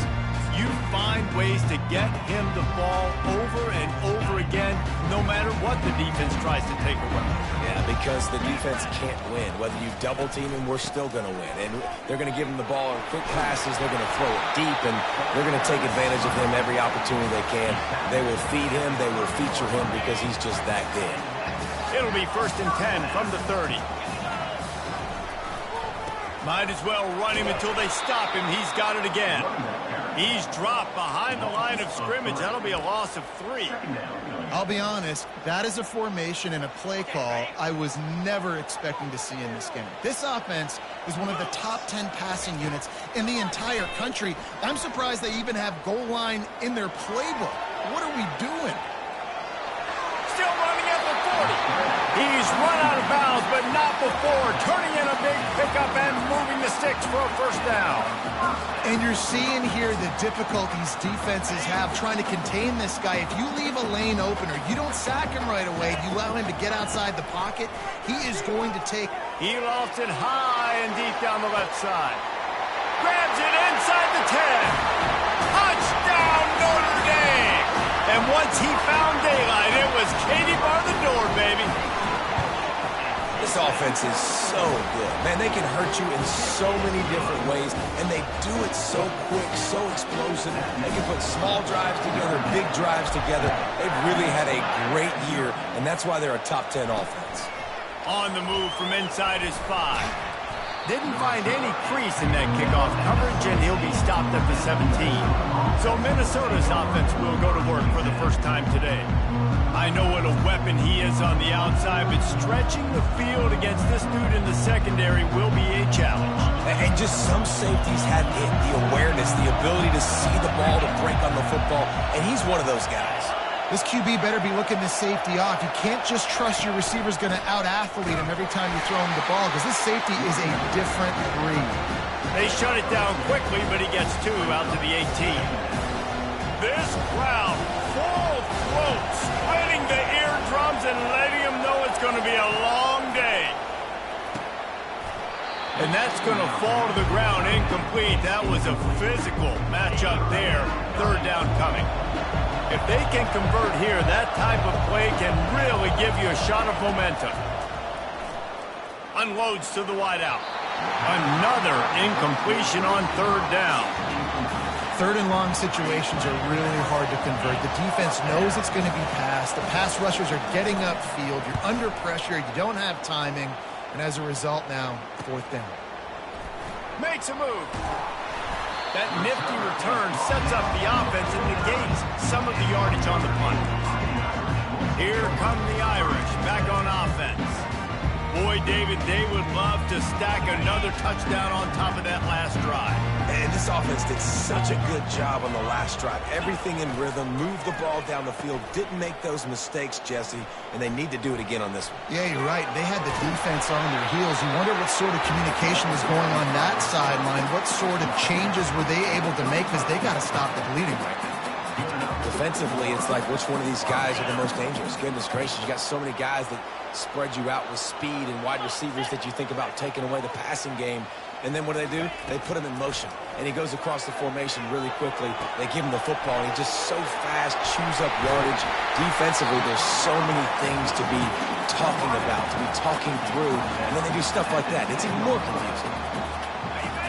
A: you find ways to get him the ball over and over again, no matter what the defense tries to take away.
B: Yeah, because the defense can't win. Whether you double team him, we're still going to win. And they're going to give him the ball in quick passes. They're going to throw it deep, and they're going to take advantage of him every opportunity they can. They will feed him. They will feature him because he's just that good.
A: It'll be 1st and 10 from the 30. Might as well run him until they stop him. He's got it again. He's dropped behind the line of scrimmage. That'll be a loss of 3.
C: I'll be honest, that is a formation and a play call I was never expecting to see in this game. This offense is one of the top 10 passing units in the entire country. I'm surprised they even have goal line in their playbook. What are we doing?
A: Still running at the 40. He's run out of bounds, but not before turning in a big pickup and moving the sticks for a 1st down.
C: And you're seeing here the difficulties defenses have trying to contain this guy. If you leave a lane open or you don't sack him right away, you allow him to get outside the pocket, he is going to take.
A: He lofts it high and deep down the left side. Grabs it inside the 10. Touchdown, Notre Dame! And once he found daylight, it was Katie bar the door, baby.
B: This offense is so good. Man, they can hurt you in so many different ways, and they do it so quick, so explosive. They can put small drives together, big drives together. They've really had a great year, and that's why they're a top 10 offense.
A: On the move from inside his 5. Didn't find any crease in that kickoff coverage, and he'll be stopped at the 17. So Minnesota's offense will go to work for the first time today. I know what a weapon he is on the outside, but stretching the field against this dude in the secondary will be a challenge.
B: And just some safeties have it, the awareness, the ability to see the ball, to break on the football, and he's one of those guys.
C: This QB better be looking this safety off. You can't just trust your receiver's going to out-athlete him every time you throw him the ball, because this safety is a different breed.
A: They shut it down quickly, but he gets 2 out to the 18. This crowd, full throat, splitting the eardrums and letting them know it's going to be a long day. And that's going to fall to the ground incomplete. That was a physical matchup there. 3rd down coming. If they can convert here, that type of play can really give you a shot of momentum. Unloads to the wideout. Another incompletion on 3rd down.
C: 3rd and long situations are really hard to convert. The defense knows it's going to be passed. The pass rushers are getting upfield. You're under pressure. You don't have timing. And as a result now, 4th down.
A: Makes a move. That nifty return sets up the offense and negates some of the yardage on the punt. Here come the Irish back on offense. Boy, David, they would love to stack another touchdown on top of that last drive.
B: And this offense did such a good job on the last drive. Everything in rhythm, moved the ball down the field, didn't make those mistakes, Jesse, and they need to do it again on this one.
C: Yeah, you're right. They had the defense on their heels. You wonder what sort of communication was going on that sideline. What sort of changes were they able to make, because they got to stop the bleeding right now.
B: Defensively, it's like which one of these guys are the most dangerous? Goodness gracious, you got so many guys that spread you out with speed and wide receivers that you think about taking away the passing game. And then what do? They put him in motion, and he goes across the formation really quickly. They give him the football, and he just so fast chews up yardage. Defensively, there's so many things to be talking about, to be talking through, and then they do stuff like that. It's even more confusing.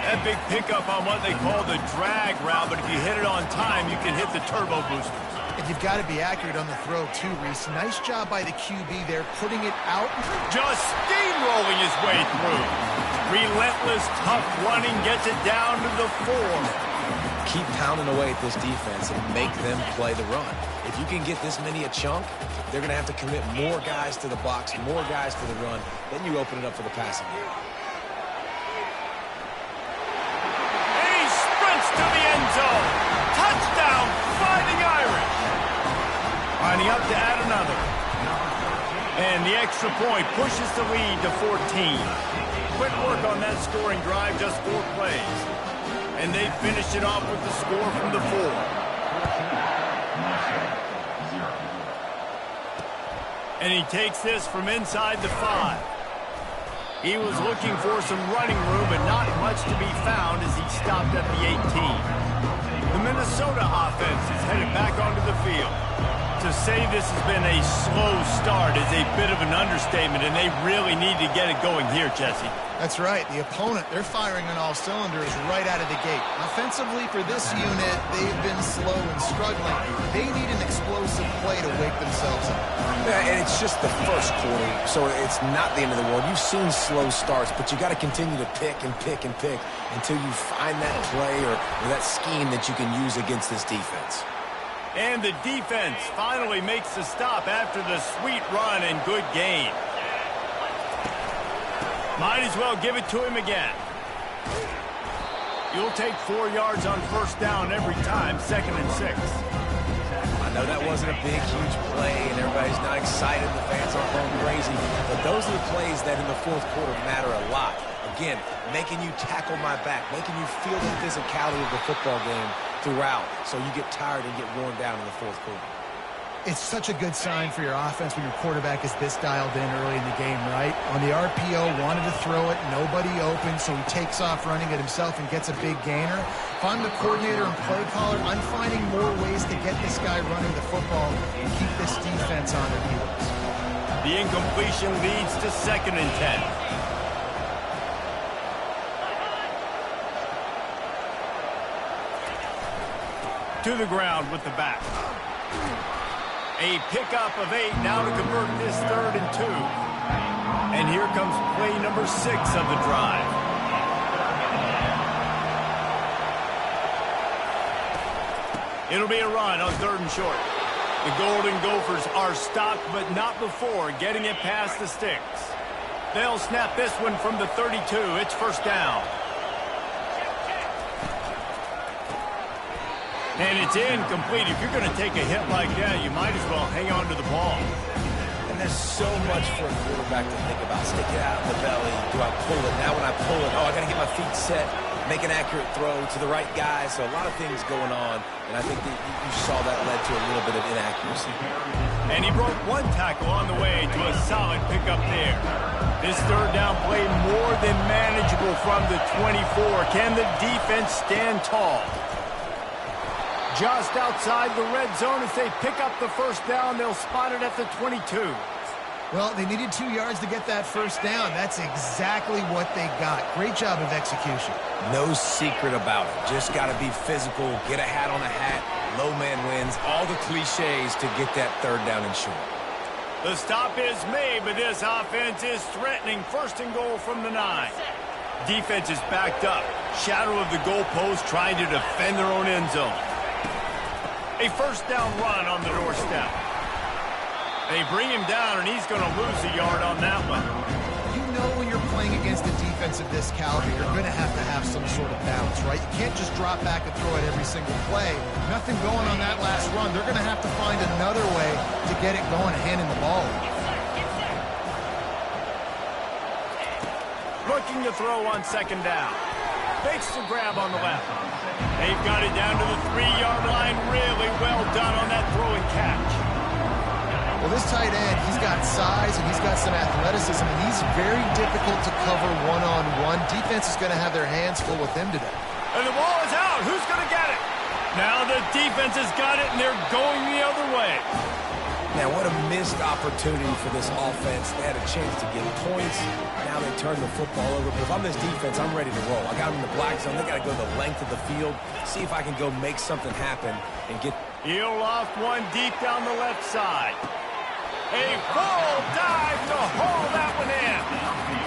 A: That big pickup on what they call the drag route, but if you hit it on time, you can hit the turbo booster.
C: And you've got to be accurate on the throw, too, Reese. Nice job by the QB there, putting it out.
A: Just steamrolling his way through. Relentless, tough running, gets it down to the 4.
B: Keep pounding away at this defense and make them play the run. If you can get this many a chunk, they're going to have to commit more guys to the box, more guys to the run. Then you open it up for the passing game.
A: To the end zone. Touchdown, Fighting Irish. Lining up to add another. And the extra point pushes the lead to 14. Quick work on that scoring drive, just 4 plays. And they finished it off with the score from the 4. And he takes this from inside the 5. He was looking for some running room, but not much to be found as he stopped at the 18. The Minnesota offense is headed back onto the field. To say this has been a slow start is a bit of an understatement, and they really need to get it going here, Jesse.
C: That's right. The opponent, they're firing on all cylinders right out of the gate. Offensively, for this unit, they've been slow and struggling. They need an explosive play to wake themselves up.
B: Yeah, and it's just the first quarter, so it's not the end of the world. You've seen slow starts, but you got to continue to pick and pick and pick until you find that play or that scheme that you can use against this defense.
A: And the defense finally makes the stop after the sweet run and good gain. Might as well give it to him again. You'll take 4 yards on first down every time, 2nd and 6.
B: I know that wasn't a big, huge play, and everybody's not excited. The fans aren't going crazy. But those are the plays that in the 4th quarter matter a lot. Again, making you tackle my back, making you feel the physicality of the football game throughout, so you get tired and get worn down in the 4th quarter.
C: It's such a good sign for your offense when your quarterback is this dialed in early in the game, right? On the RPO, wanted to throw it, nobody open, so he takes off running it himself and gets a big gainer. If I'm the coordinator and play caller, I'm finding more ways to get this guy running the football and keep this defense on their heels.
A: The incompletion leads to 2nd and 10. To the ground with the back. A pickup of 8 now to convert this 3rd and 2. And here comes play number 6 of the drive. It'll be a run on 3rd and short. The Golden Gophers are stopped, but not before getting it past the sticks. They'll snap this one from the 32. It's first down. And it's incomplete. If you're going to take a hit like that, you might as well hang on to the ball.
B: And there's so much for a quarterback to think about. Stick it out in the belly. Do I pull it? Now when I pull it, I got to get my feet set, make an accurate throw to the right guy. So a lot of things going on, and I think that you saw that led to a little bit of inaccuracy.
A: And he broke 1 tackle on the way to a solid pickup there. This 3rd down play more than manageable from the 24. Can the defense stand tall? Just outside the red zone as they pick up the first down. They'll spot it at the 22.
C: Well, they needed 2 yards to get that first down. That's exactly what they got. Great job of execution.
B: No secret about it. Just got to be physical, get a hat on a hat, low man wins, all the cliches to get that 3rd down and short.
A: The stop is made, but this offense is threatening 1st and goal from the 9. Defense is backed up. Shadow of the goalpost trying to defend their own end zone. A first down run on the doorstep. They bring him down, and he's going to lose a yard on that one.
C: You know when you're playing against a defense of this caliber, you're going to have some sort of balance, right? You can't just drop back and throw it every single play. Nothing going on that last run. They're going to have to find another way to get it going and handing the ball.
A: Looking to throw on 2nd down. Fakes the grab on the left. They've got it down to the 3-yard line. Really well done on that throw and catch.
C: Well, this tight end, he's got size and he's got some athleticism, and he's very difficult to cover one-on-one. Defense is going to have their hands full with him today.
A: And the ball is out. Who's going to get it? Now the defense has got it, and they're going the other way.
B: Now, what a missed opportunity for this offense. They had a chance to get points. Now they turn the football over. But if I'm this defense, I'm ready to roll. I got them in the black zone. They got to go the length of the field, see if I can go make something happen and get.
A: He'll loft one deep down the left side. A full dive to haul that one in.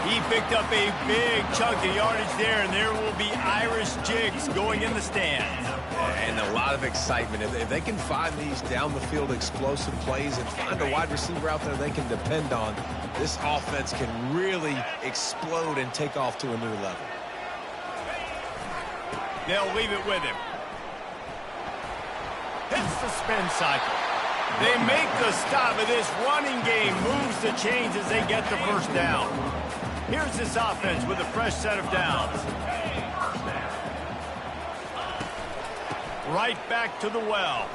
A: He picked up a big chunk of yardage there, and there will be Irish jigs going in the stands.
B: And a lot of excitement. If they can find these down-the-field explosive plays and find a wide receiver out there they can depend on, this offense can really explode and take off to a new level.
A: They'll leave it with him. Hits the spin cycle. They make the stop of this running game, moves the chains as they get the first down. Here's this offense with a fresh set of downs. Right back to the well.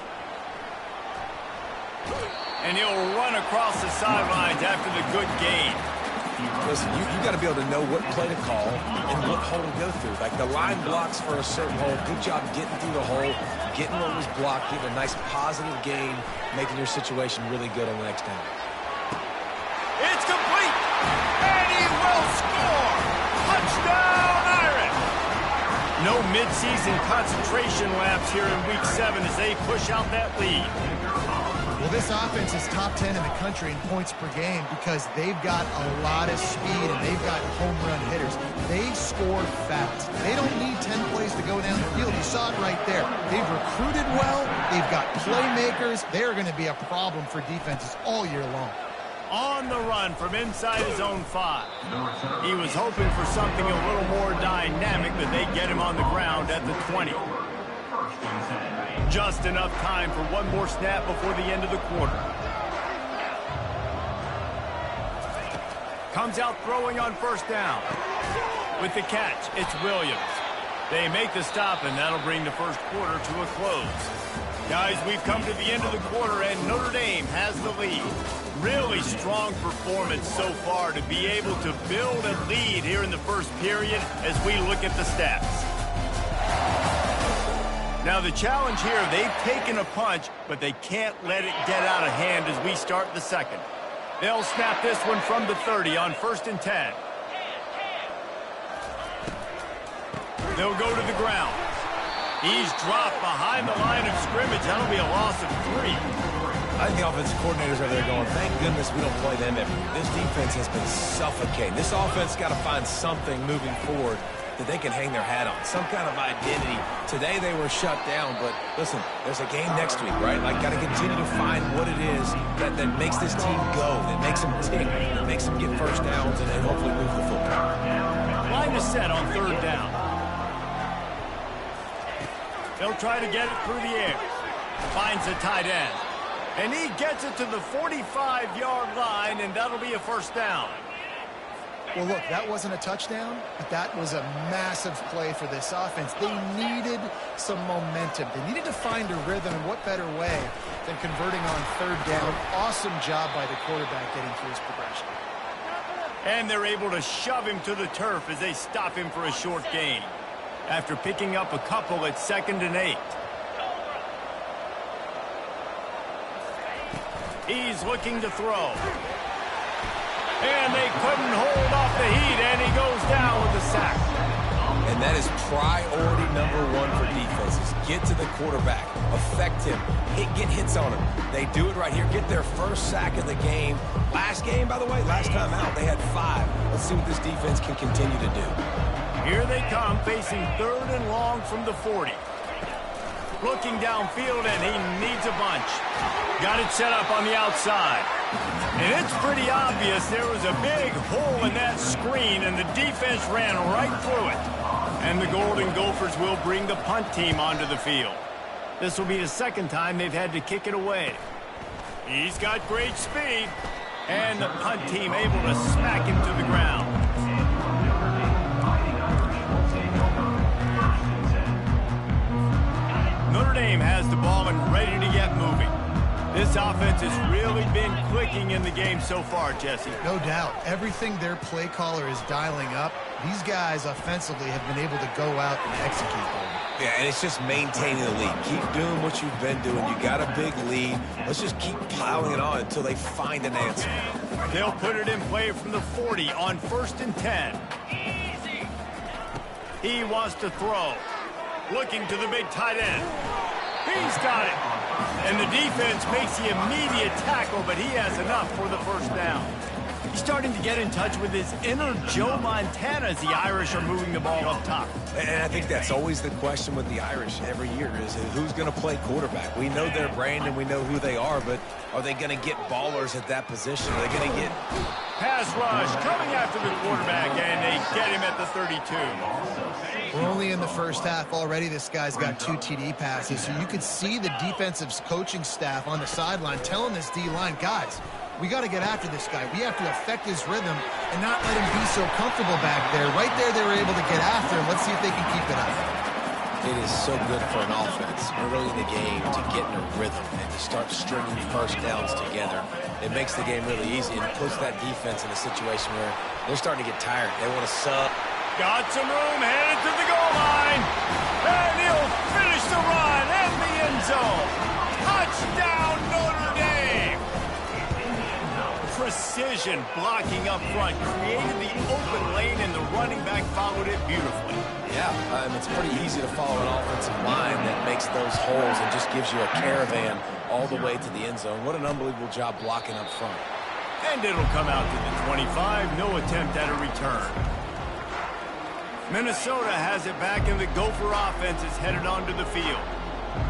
A: And he'll run across the sidelines after the good gain.
B: Listen, you got to be able to know what play to call and what hole to go through. Like the line blocks for a certain hole. Good job getting through the hole, getting what was blocked, getting a nice positive gain, making your situation really good on the next down.
A: It's complete, and he will score. Touchdown, Irish. No midseason concentration laps here in Week 7 as they push out that lead.
C: Well, this offense is top 10 in the country in points per game because they've got a lot of speed and they've got home run hitters. They score fast. They don't need 10 plays to go down the field. You saw it right there. They've recruited well. They've got playmakers. They're going to be a problem for defenses all year long.
A: On the run from inside his own 5. He was hoping for something a little more dynamic, but they get him on the ground at the 20. Just enough time for one more snap before the end of the quarter. Comes out throwing on first down. With the catch, it's Williams. They make the stop, and that'll bring the first quarter to a close. Guys, we've come to the end of the quarter, and Notre Dame has the lead. Really strong performance so far to be able to build a lead here in the first period as we look at the stats. Now the challenge here, they've taken a punch, but they can't let it get out of hand as we start the second. They'll snap this one from the 30 on 1st and 10. They'll go to the ground. He's dropped behind the line of scrimmage. That'll be a loss of 3.
B: I think the offensive coordinators are there going, thank goodness we don't play them every year. This defense has been suffocating. This offense got to find something moving forward that they can hang their hat on, some kind of identity. Today they were shut down, but listen, there's a game next week, right? Like, got to continue to find what it is that makes this team go, that makes them tick, that makes them get first downs, and hopefully move the football.
A: Line is set on 3rd down. They'll try to get it through the air. Finds the tight end. And he gets it to the 45-yard line, and that'll be a first down.
C: Well, look, that wasn't a touchdown, but that was a massive play for this offense. They needed some momentum. They needed to find a rhythm, and what better way than converting on 3rd down. Awesome job by the quarterback getting through his progression.
A: And they're able to shove him to the turf as they stop him for a short gain. After picking up a couple at 2nd and 8. He's looking to throw. And they couldn't hold off the heat, and he goes down with a sack.
B: And that is priority number 1 for defenses. Get to the quarterback. Affect him. Get hits on him. They do it right here. Get their first sack of the game. Last game, by the way, last time out, they had 5. Let's see what this defense can continue to do.
A: Here they come, facing 3rd and long from the 40. Looking downfield, and he needs a bunch. Got it set up on the outside. And it's pretty obvious there was a big hole in that screen, and the defense ran right through it. And the Golden Gophers will bring the punt team onto the field. This will be the 2nd time they've had to kick it away. He's got great speed, and the punt team able to smack him to the ground. Notre Dame has the ball and ready to get moving. This offense has really been clicking in the game so far, Jesse.
C: No doubt. Everything their play caller is dialing up, these guys offensively have been able to go out and execute them.
B: Yeah, and it's just maintaining the lead. Keep doing what you've been doing. You got a big lead. Let's just keep piling it on until they find an answer.
A: They'll put it in play from the 40 on 1st and 10. He wants to throw. Looking to the big tight end. He's got it. And the defense makes the immediate tackle, but he has enough for the first down. He's starting to get in touch with his inner Joe Montana as the Irish are moving the ball up top.
B: And I think that's always the question with the Irish every year is who's going to play quarterback. We know their brand and we know who they are, but are they going to get ballers at that position? Are they going to get...
A: Pass rush coming after the quarterback, and they get him at the 32.
C: We're only in the first half already. This guy's got 2 TD passes, so you could see the defensive coaching staff on the sideline telling this D-line, guys, we got to get after this guy. We have to affect his rhythm and not let him be so comfortable back there. Right there, they were able to get after him. Let's see if they can keep it up.
B: It is so good for an offense early in the game to get in a rhythm and to start stringing first downs together. It makes the game really easy and puts that defense in a situation where they're starting to get tired. They want to sub.
A: Got some room, headed to the goal line. And he'll finish the run in the end zone. Touchdown, Notre Dame. Precision blocking up front created the open lane, and the running back followed it beautifully.
B: Yeah, it's pretty easy to follow an offensive line that makes those holes and just gives you a caravan all the way to the end zone. What an unbelievable job blocking up front.
A: And it'll come out to the 25. No attempt at a return. Minnesota has it back, and the Gopher offense is headed onto the field.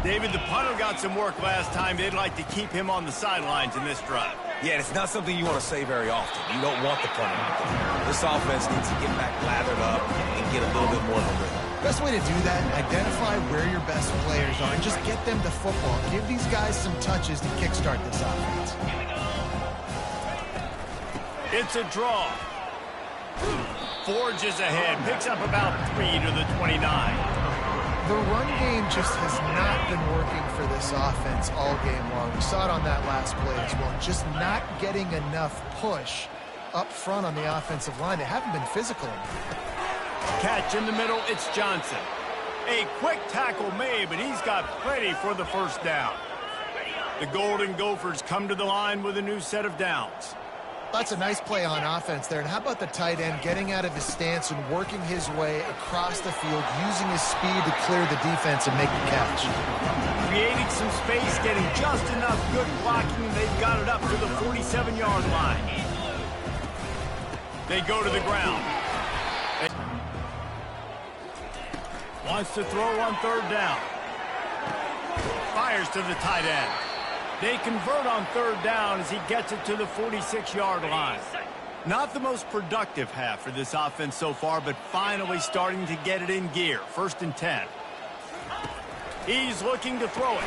A: David, the punter got some work last time. They'd like to keep him on the sidelines in this drive.
B: Yeah, it's not something you want to say very often. You don't want the punter out there. This offense needs to get back lathered up and get a little bit more of a rhythm. Best
C: way to do that, identify where your best players are and just get them to football. Give these guys some touches to kickstart this offense.
A: It's a draw. Forges ahead, picks up about 3 to the 29.
C: The run game just has not been working for this offense all game long. We saw it on that last play as well. Just not getting enough push up front on the offensive line. They haven't been physical enough.
A: Catch in the middle, it's Johnson. A quick tackle made, but he's got plenty for the first down. The Golden Gophers come to the line with a new set of downs.
C: That's a nice play on offense there. And how about the tight end getting out of his stance and working his way across the field, using his speed to clear the defense and make the catch.
A: Creating some space, getting just enough good blocking, and they've got it up to the 47-yard line. They go to the ground. Wants to throw on 3rd down. Fires to the tight end. They convert on 3rd down as he gets it to the 46-yard line. Not the most productive half for this offense so far, but finally starting to get it in gear. 1st and 10. He's looking to throw it.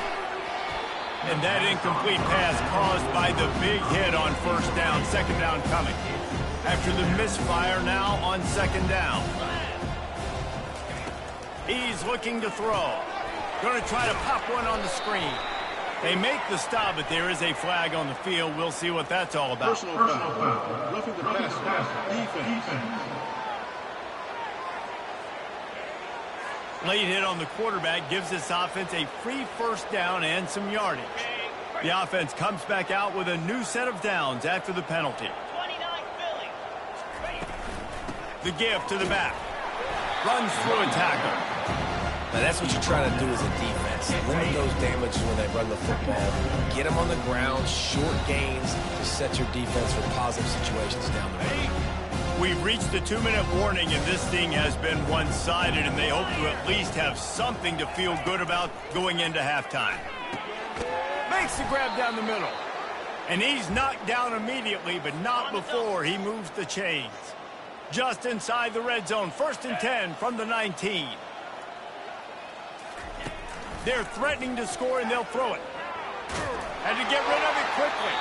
A: And that incomplete pass caused by the big hit on 1st down. 2nd down coming. After the misfire, now on 2nd down. He's looking to throw. Going to try to pop one on the screen. They make the stop, but there is a flag on the field. We'll see what that's all about.
G: Personal foul. Roughing the passer. Defense.
A: Late hit on the quarterback gives this offense a free 1st down and some yardage. The offense comes back out with a new set of downs after the penalty. The give to the back. Runs through a tackle.
B: Now that's what you're trying to do as a defense. Limit those damages when they run the football. Get them on the ground, short gains to set your defense for positive situations down the road.
A: We've reached the 2-minute warning, and this thing has been one-sided, and they hope to at least have something to feel good about going into halftime. Makes the grab down the middle. And he's knocked down immediately, but not before he moves the chains. Just inside the red zone, 1st and 10 from the 19. They're threatening to score, and they'll throw it. Had to get rid of it quickly.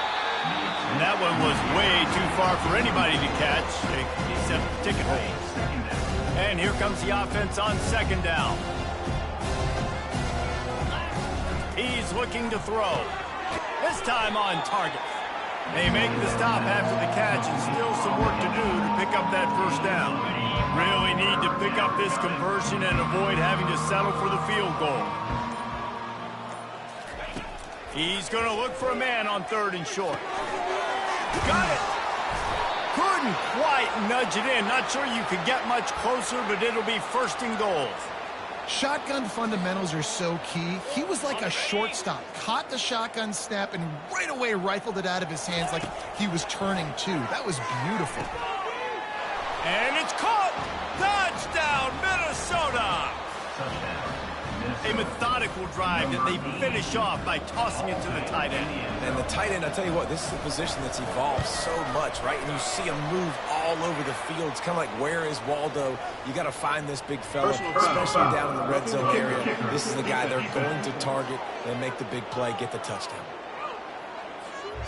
A: And that one was way too far for anybody to catch, except the ticket holders. And here comes the offense on 2nd down. He's looking to throw. This time on target. They make the stop after the catch, and still some work to do to pick up that 1st down. Really need to pick up this conversion and avoid having to settle for the field goal. He's going to look for a man on 3rd and short. Got it. Couldn't quite nudge it in. Not sure you could get much closer, but it'll be 1st and goal.
C: Shotgun fundamentals are so key. He was like a shortstop. Caught the shotgun snap and right away rifled it out of his hands like he was turning too. That was beautiful.
A: And it's caught! Touchdown, Minnesota! A methodical drive that they finish off by tossing it to the tight end.
B: And the tight end, I'll tell you what, this is a position that's evolved so much, right? And you see him move all over the field. It's kind of like, where is Waldo? You got to find this big fella, especially down in the red zone area. This is the guy they're going to target and make the big play, get the touchdown.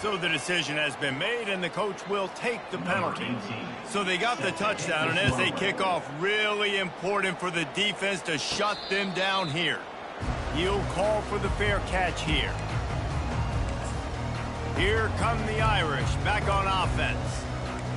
A: So the decision has been made, and the coach will take the penalty. So they got the touchdown, and as they kick off, really important for the defense to shut them down here. He'll call for the fair catch here. Here come the Irish back on offense.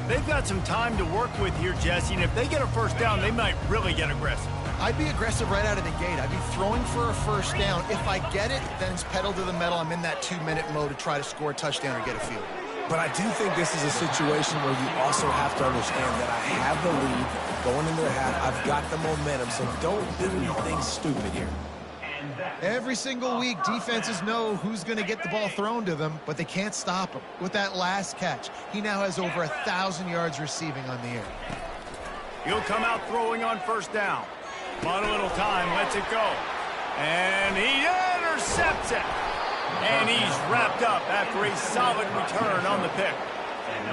A: They've got some time to work with here, Jesse, and if they get a 1st down, they might really get aggressive.
C: I'd be aggressive right out of the gate. I'd be throwing for a 1st down. If I get it, then it's pedal to the metal. I'm in that 2-minute mode to try to score a touchdown or get a field.
B: But I do think this is a situation where you also have to understand that I have the lead going into the half. I've got the momentum, so don't do anything stupid here.
C: Every single week, defenses know who's going to get the ball thrown to them, but they can't stop him. With that last catch, he now has over 1,000 yards receiving on the air.
A: He'll come out throwing on 1st down. On a little time, lets it go. And he intercepts it. And he's wrapped up after a solid return on the pick.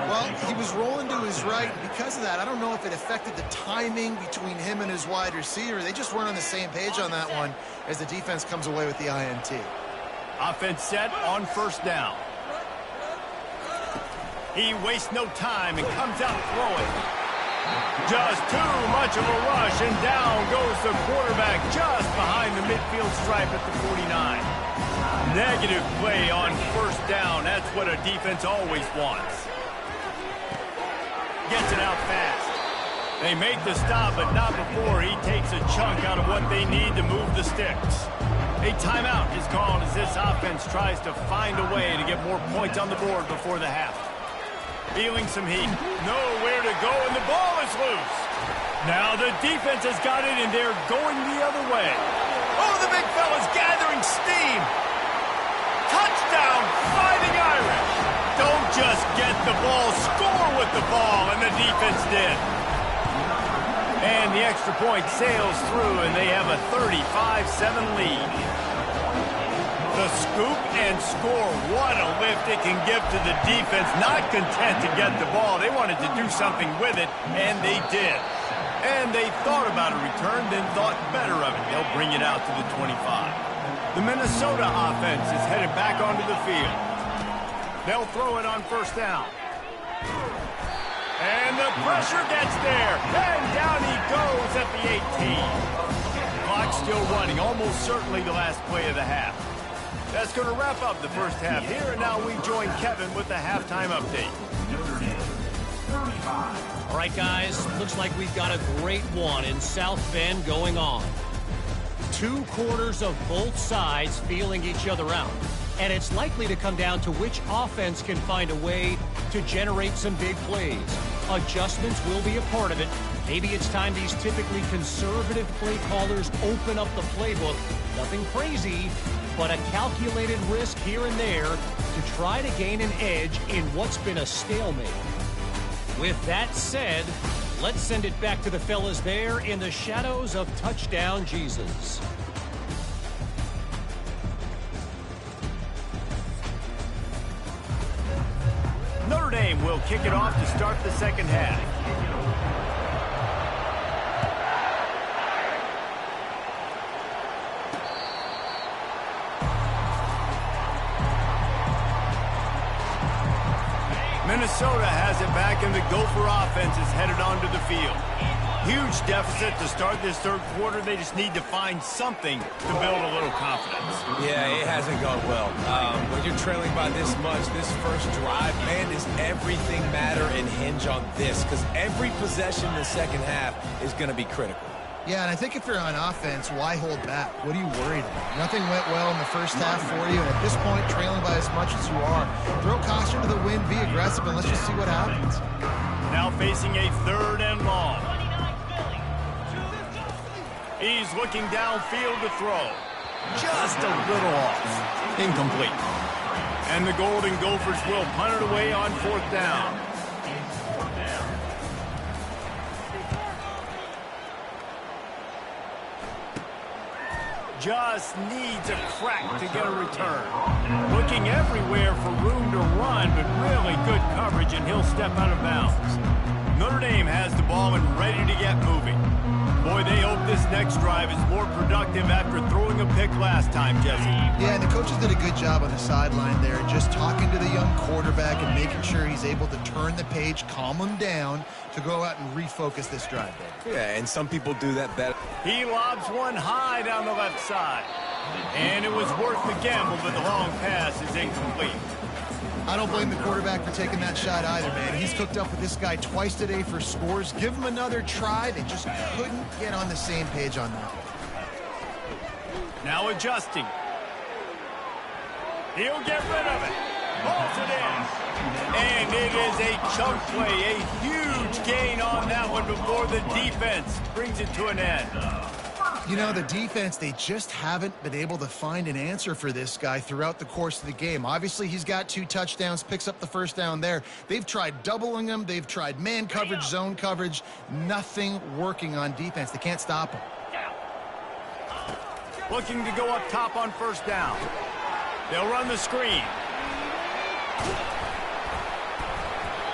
C: Well, he was rolling to his right. Because of that, I don't know if it affected the timing between him and his wide receiver. They just weren't on the same page on that one as the defense comes away with the INT.
A: Offense set on 1st down. He wastes no time and comes out throwing. Just too much of a rush, and down goes the quarterback just behind the midfield stripe at the 49. Negative play on 1st down. That's what a defense always wants. Gets it out fast. They make the stop, but not before he takes a chunk out of what they need to move the sticks. A timeout is called as this offense tries to find a way to get more points on the board before the half. Feeling some heat. Nowhere to go, and the ball is loose. Now the defense has got it, and they're going the other way. Oh, the big fella's gathering steam. Touchdown, Fighting Irish. Don't just get the ball, score with the ball, and the defense did. And the extra point sails through, and they have a 35-7 lead. The scoop and score. What a lift it can give to the defense. Not content to get the ball. They wanted to do something with it, and they did. And they thought about a return, then thought better of it. They'll bring it out to the 25. The Minnesota offense is headed back onto the field. They'll throw it on 1st down. And the pressure gets there. And down he goes at the 18. Clock still running. Almost certainly the last play of the half. That's going to wrap up the 1st half here, and now we join Kevin with the halftime update.
E: All right, guys, looks like we've got a great one in South Bend going on. 2 quarters of both sides feeling each other out, and it's likely to come down to which offense can find a way to generate some big plays. Adjustments will be a part of it. Maybe it's time these typically conservative play callers open up the playbook. Nothing crazy, but a calculated risk here and there to try to gain an edge in what's been a stalemate. With that said, let's send it back to the fellas there in the shadows of Touchdown Jesus.
A: Notre Dame will kick it off to start the 2nd half. Minnesota has it back, and the Gopher offense is headed onto the field. Huge deficit to start this third quarter. They just need to find something to build a little confidence.
B: Yeah, it hasn't gone well. When you're trailing by this much, this first drive, man, does everything matter and hinge on this? Because every possession in the second half is going to be critical.
C: Yeah, and I think if you're on offense, why hold back? What are you worried about? Nothing went well in the first half for you, and at this point, trailing by as much as you are, throw caution to the wind, be aggressive, and let's just see what happens.
A: Now facing a 3rd and long. He's looking downfield to throw. Just a little off. Incomplete. And the Golden Gophers will punt it away on 4th down. Just needs a crack to get a return. Looking everywhere for room to run, but really good coverage, and he'll step out of bounds. Notre Dame has the ball and ready to get moving. Boy, they hope this next drive is more productive after throwing a pick last time, Jesse.
C: Yeah, and the coaches did a good job on the sideline there, just talking to the young quarterback and making sure he's able to turn the page, calm him down, to go out and refocus this drive there.
B: Yeah, and some people do that better.
A: He lobs one high down the left side. And it was worth the gamble, but the long pass is incomplete.
C: I don't blame the quarterback for taking that shot either, man. He's cooked up with this guy twice today for scores. Give him another try. They just couldn't get on the same page on that.
A: Now adjusting. He'll get rid of it. Balls it in. And it is a chunk play, a huge gain on that one before the defense brings it to an end.
C: You know, the defense, they just haven't been able to find an answer for this guy throughout the course of the game. Obviously, he's got 2 touchdowns, picks up the first down there. They've tried doubling him. They've tried man coverage, zone coverage. Nothing working on defense. They can't stop him.
A: Looking to go up top on 1st down. They'll run the screen.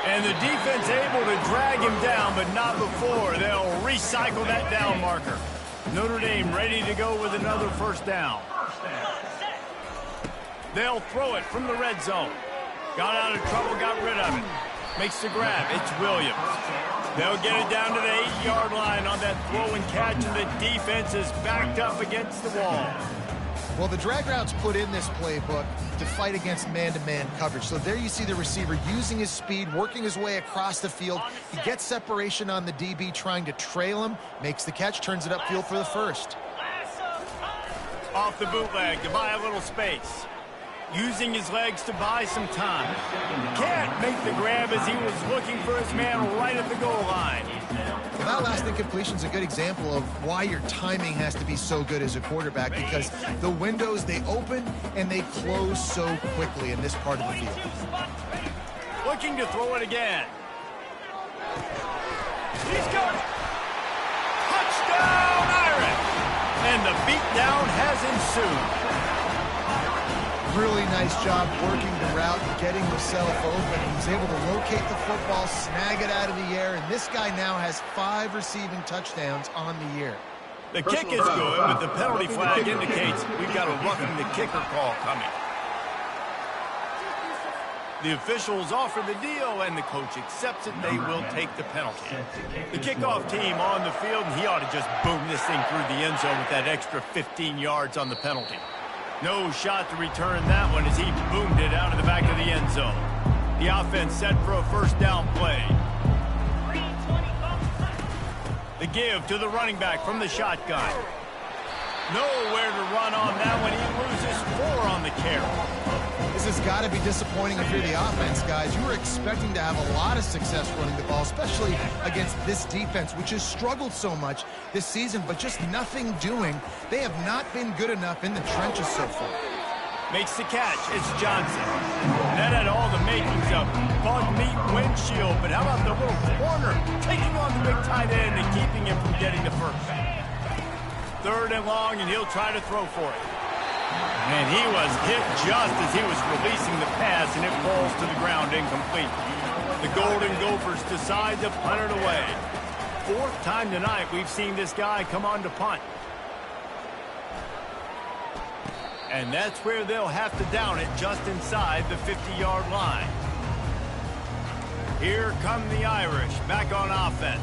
A: And the defense able to drag him down, but not before. They'll recycle that down marker. Notre Dame ready to go with another 1st down. They'll throw it from the red zone. Got out of trouble, got rid of it. Makes the grab. It's Williams. They'll get it down to the 8-yard line on that throw and catch, and the defense is backed up against the wall.
C: Well, the drag routes put in this playbook to fight against man-to-man coverage. So there you see the receiver using his speed, working his way across the field. He gets separation on the DB, trying to trail him, makes the catch, turns it upfield for the 1st.
A: Off the bootleg to buy a little space. Using his legs to buy some time. Can't make the grab as he was looking for his man right at the goal line.
C: Well, that last incompletion is a good example of why your timing has to be so good as a quarterback, because the windows, they open and they close so quickly in this part of the field.
A: Looking to throw it again. He's got it. Touchdown, Irish! And the beatdown has ensued.
C: Really nice job working the route and getting himself open. He's able to locate the football, snag it out of the air, and this guy now has 5 receiving touchdowns on the year.
A: The kick is good, but the penalty flag indicates we've got a roughing the kicker call coming. The officials offer the deal, and the coach accepts it. They will take the penalty. The kickoff team on the field, and he ought to just boom this thing through the end zone with that extra 15 yards on the penalty. No shot to return that one as he boomed it out of the back of the end zone. The offense set for a 1st down play. The give to the running back from the shotgun. Nowhere to run on that one. He loses 4 on the carry.
C: This has got to be disappointing if you're the offense, guys. You were expecting to have a lot of success running the ball, especially against this defense, which has struggled so much this season, but just nothing doing. They have not been good enough in the trenches so far.
A: Makes the catch. It's Johnson. That had all the makings of bug meat windshield, but how about the little corner taking on the big tight end and keeping him from getting the 1st? 3rd and long, and he'll try to throw for it. And he was hit just as he was releasing the pass, and it falls to the ground incomplete. The Golden Gophers decide to punt it away. 4th time tonight we've seen this guy come on to punt. And that's where they'll have to down it, just inside the 50-yard line. Here come the Irish back on offense.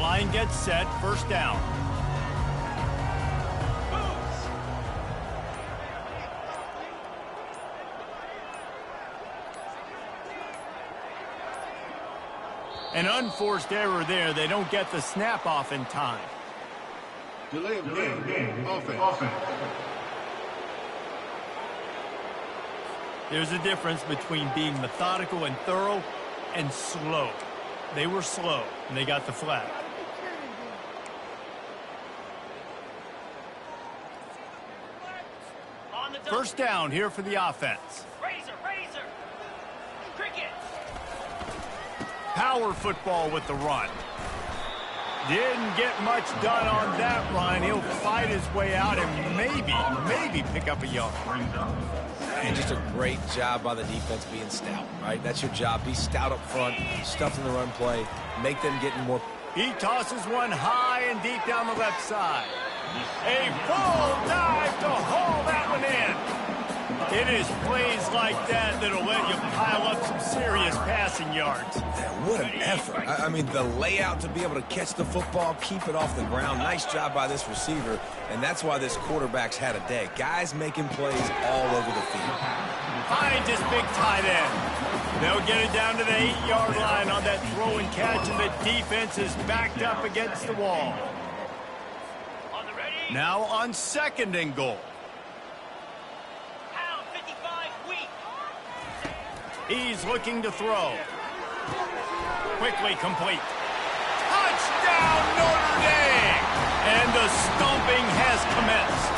A: Line gets set, first down. An unforced error there. They don't get the snap off in time.
G: Delay of game. Offense.
A: There's a difference between being methodical and thorough and slow. They were slow, and they got the flag. First down here for the offense.
F: Razor. Cricket.
A: Power football with the run. Didn't get much done on that run. He'll fight his way out and maybe pick up a yard.
B: And just a great job by the defense being stout, right? That's your job. Be stout up front, stuff in the run play, make them get more.
A: He tosses one high and deep down the left side. A full dive to haul that one in. It is plays like that that'll let you pile up some serious passing yards.
B: Man, what an effort. I mean, the layout to be able to catch the football, keep it off the ground. Nice job by this receiver, and that's why this quarterback's had a day. Guys making plays all over the field.
A: Finds his big tight end. They'll get it down to the 8-yard line on that throw and catch, and the defense is backed up against the wall. Now on second and goal. He's looking to throw. Quickly complete. Touchdown, Notre Dame! And the stomping has commenced.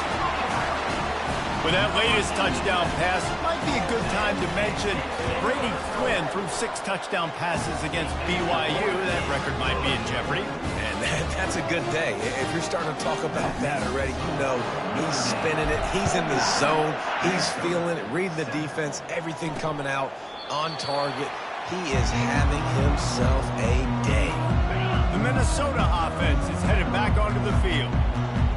A: With that latest touchdown pass, might be a good time to mention Brady Quinn threw 6 touchdown passes against BYU. That record might be in jeopardy.
B: And that's a good day. If you're starting to talk about that already, you know he's spinning it. He's in the zone. He's feeling it, reading the defense, everything coming out on target. He is having himself a day.
A: The Minnesota offense is headed back onto the field.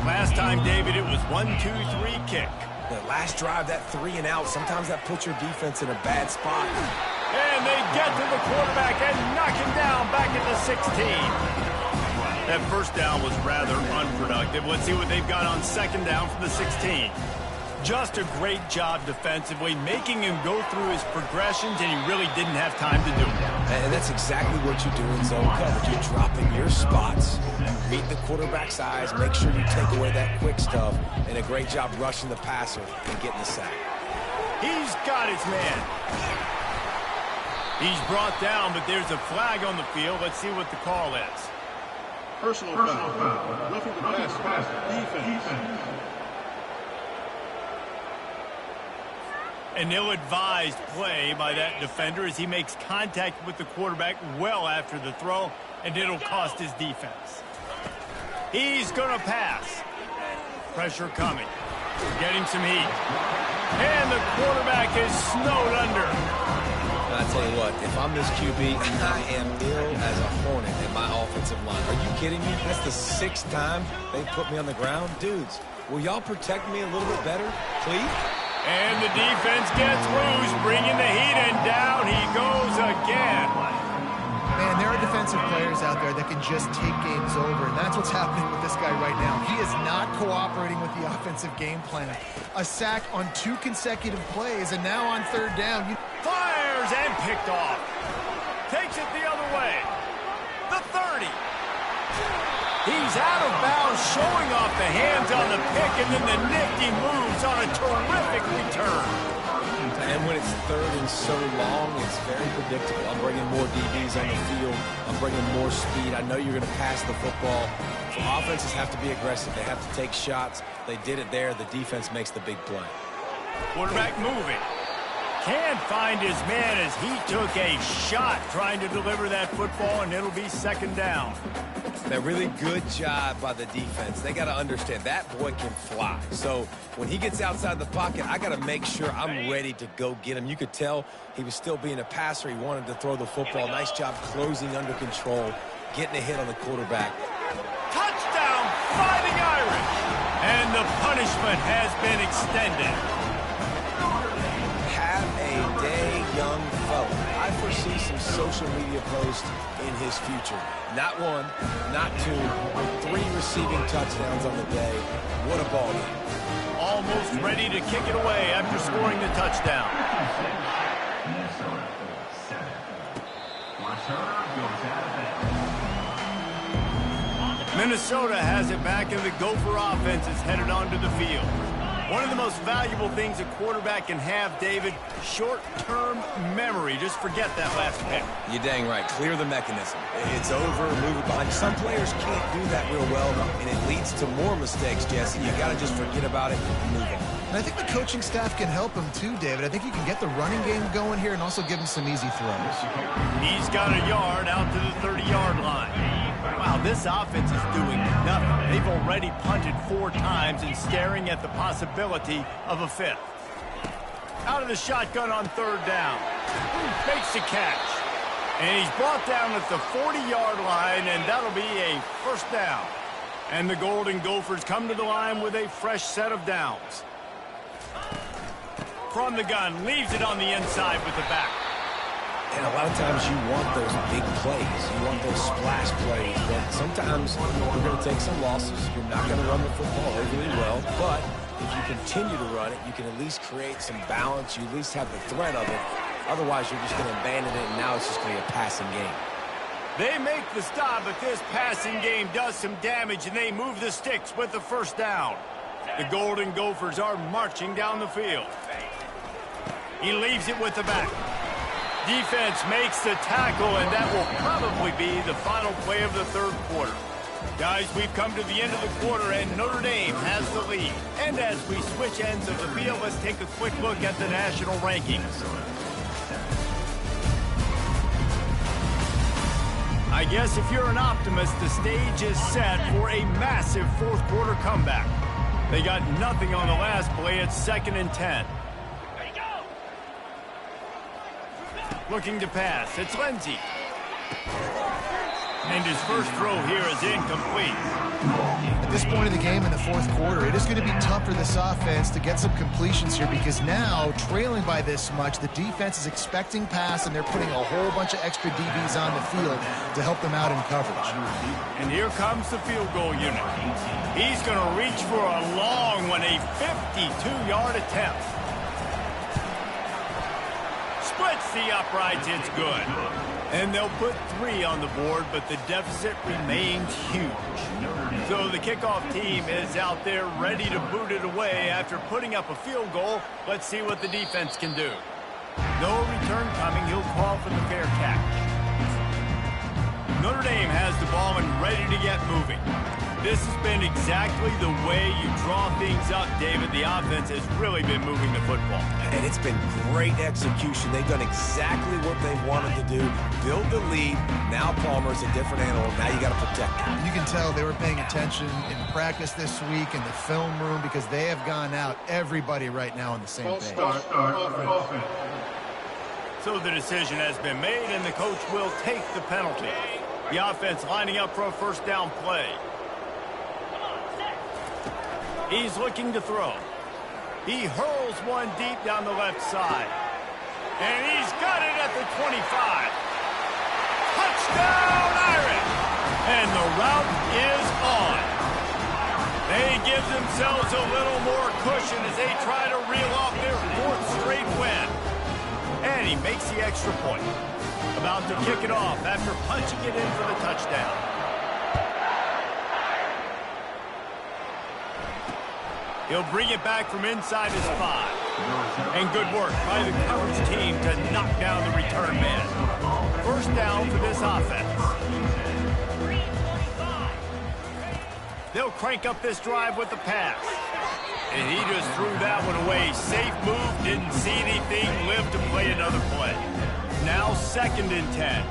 A: Last time, David, it was 1-2-3 kick.
B: The last drive, that 3 and out, sometimes that puts your defense in a bad spot.
A: And they get to the quarterback and knock him down back at the 16. That first down was rather unproductive. Let's see what they've got on second down for the 16. Just a great job defensively, making him go through his progressions, and he really didn't have time to do it.
B: And that's exactly what you do in zone coverage. You're dropping your spots, meet the quarterback's eyes, make sure you take away that quick stuff, and a great job rushing the passer and getting the sack.
A: He's got his man. He's brought down, but there's a flag on the field. Let's see what the call is.
G: Personal foul. Roughing the pass. Defense.
A: An ill-advised play by that defender as he makes contact with the quarterback well after the throw, and it'll cost his defense. He's going to pass. Pressure coming. Getting some heat. And the quarterback is snowed under.
B: I tell you what, if I'm this QB, I am ill as a hornet in my offensive line. Are you kidding me? That's the 6th time they put me on the ground. Dudes, will y'all protect me a little bit better, please?
A: And the defense gets loose, bringing the heat, and down he goes again.
C: Man, there are defensive players out there that can just take games over, and that's what's happening with this guy right now. He is not cooperating with the offensive game plan. A sack on 2 consecutive plays, and now on third down.
A: Fires and picked off. Takes it the other way. The 30. He's out of bounds, showing off the hands on the pick, and then the nifty moves on a terrific return.
B: And when it's third and so long, it's very predictable. I'm bringing more DBs on the field. I'm bringing more speed. I know you're going to pass the football. So offenses have to be aggressive. They have to take shots. They did it there. The defense makes the big play.
A: Quarterback moving. Can't find his man as he took a shot trying to deliver that football, and it'll be second down.
B: That really good job by the defense. They got to understand that boy can fly. So when he gets outside the pocket, I got to make sure I'm ready to go get him. You could tell he was still being a passer. He wanted to throw the football. Nice job closing under control, getting a hit on the quarterback.
A: Touchdown, Fighting Irish! And the punishment has been extended.
B: some social media posts in his future. Not one, not two, 3 receiving touchdowns on the day. What a ball game.
A: Almost ready to kick it away after scoring the touchdown.
D: Minnesota 7. Returner goes out of bounds.
A: Minnesota has it back, and the Gopher offense is headed onto the field. One of the most valuable things a quarterback can have, David, short-term memory. Just forget that last pick.
B: You're dang right. Clear the mechanism. It's over, move it behind. Some players can't do that real well, and it leads to more mistakes, Jesse. You got to just forget about it and move on.
C: And I think the coaching staff can help him too, David. I think you can get the running game going here and also give him some easy throws.
A: He's got a yard out to the 30-yard line. Wow, this offense is doing nothing. They've already punted 4 times and staring at the possibility of a 5th. Out of the shotgun on 3rd down. Makes the catch. And he's brought down at the 40-yard line, and that'll be a 1st down. And the Golden Gophers come to the line with a fresh set of downs. From the gun, leaves it on the inside with the back.
B: And a lot of times you want those big plays. You want those splash plays. But sometimes you're going to take some losses. You're not going to run the football overly well. But if you continue to run it, you can at least create some balance. You at least have the threat of it. Otherwise, you're just going to abandon it, and now it's just going to be a passing game.
A: They make the stop, but this passing game does some damage, and they move the sticks with the 1st down. The Golden Gophers are marching down the field. He leaves it with the back. Defense makes the tackle, and that will probably be the final play of the 3rd quarter. Guys, we've come to the end of the quarter, and Notre Dame has the lead. And as we switch ends of the field, let's take a quick look at the national rankings. I guess if you're an optimist, the stage is set for a massive 4th quarter comeback. They got nothing on the last play. It's 2nd and 10. Looking to pass. It's Lindsey. And his first throw here is incomplete.
C: At this point of the game in the 4th quarter, it is going to be tough for this offense to get some completions here because now, trailing by this much, the defense is expecting pass, and they're putting a whole bunch of extra DBs on the field to help them out in coverage.
A: And here comes the field goal unit. He's going to reach for a long one, a 52-yard attempt. Splits the uprights, it's good. And they'll put 3 on the board, but the deficit remains huge. So the kickoff team is out there ready to boot it away after putting up a field goal. Let's see what the defense can do. No return coming. He'll call for the fair catch. Notre Dame has the ball and ready to get moving. This has been exactly the way you draw things up, David. The offense has really been moving the football.
B: And it's been great execution. They've done exactly what they wanted to do. Build the lead. Now Palmer's a different animal. Now you got to protect him.
C: You can tell they were paying attention in practice this week in the film room because they have gone out, everybody right now on the same page.
A: So the decision has been made, and the coach will take the penalty. The offense lining up for a 1st down play. He's looking to throw. He hurls one deep down the left side. And he's got it at the 25. Touchdown, Irish! And the route is on. They give themselves a little more cushion as they try to reel off their 4th straight win. And he makes the extra point. About to kick it off after punching it in for the touchdown. He'll bring it back from inside his 5. And good work by the coverage team to knock down the return man. 1st down for this offense. They'll crank up this drive with the pass. And he just threw that one away. Safe move, didn't see anything, lived to play another play. Now 2nd and 10.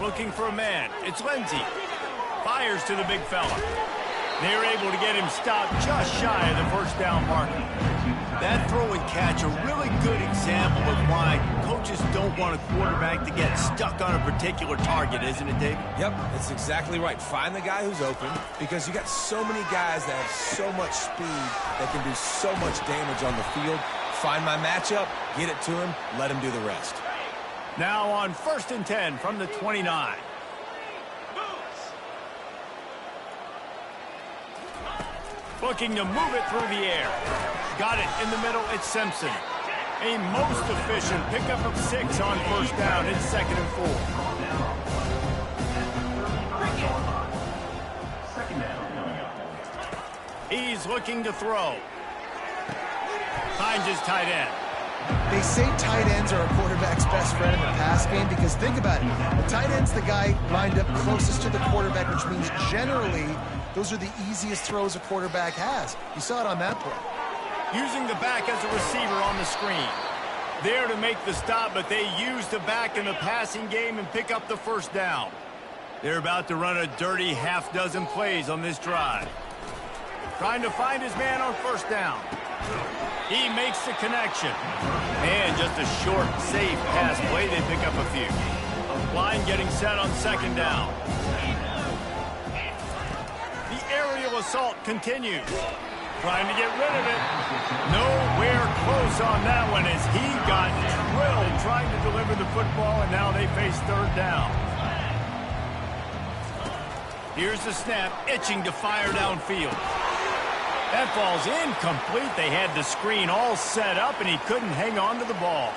A: Looking for a man. It's Lindsey. Fires to the big fella. They're able to get him stopped just shy of the 1st down marker. That throw and catch, a really good example of why coaches don't want a quarterback to get stuck on a particular target, isn't it, Dave?
B: Yep, that's exactly right. Find the guy who's open because you got so many guys that have so much speed that can do so much damage on the field. find my matchup, get it to him, let him do the rest.
A: Now on 1st and 10 from the 29. Looking to move it through the air. Got it in the middle. It's Simpson. A most efficient pickup of 6 on 1st down. It's 2nd and 4. He's looking to throw. Finds his tight end.
C: They say tight ends are a quarterback's best friend in the pass game because think about it. The tight end's the guy lined up closest to the quarterback, which means generally those are the easiest throws a quarterback has. You saw it on that play.
A: Using the back as a receiver on the screen. There to make the stop, but they use the back in the passing game and pick up the 1st down. They're about to run a dirty half-dozen plays on this drive. Trying to find his man on 1st down. He makes the connection. And just a short, safe pass play. They pick up a few. Line getting set on 2nd down. The aerial assault continues. Trying to get rid of it. Nowhere close on that one as he got drilled trying to deliver the football, and now they face 3rd down. Here's the snap, itching to fire downfield. That ball's incomplete. They had the screen all set up, and he couldn't hang on to the ball.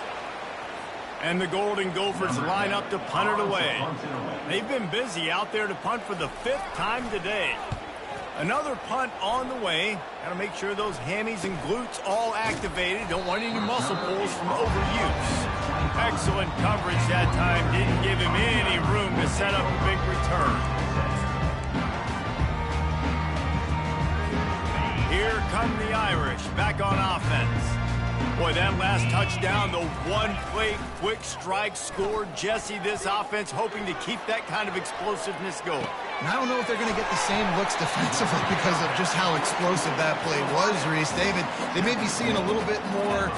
A: And the Golden Gophers line up to punt it away. They've been busy out there to punt for the 5th time today. Another punt on the way. Got to make sure those hammies and glutes all activated. Don't want any muscle pulls from overuse. Excellent coverage that time. Didn't give him any room to set up a big return. Here come the Irish back on offense. Boy, that last touchdown, the one-play quick strike scored. Jesse, this offense hoping to keep that kind of explosiveness going.
C: And I don't know if they're going to get the same looks defensively because of just how explosive that play was, Reese. David, they may be seeing a little bit more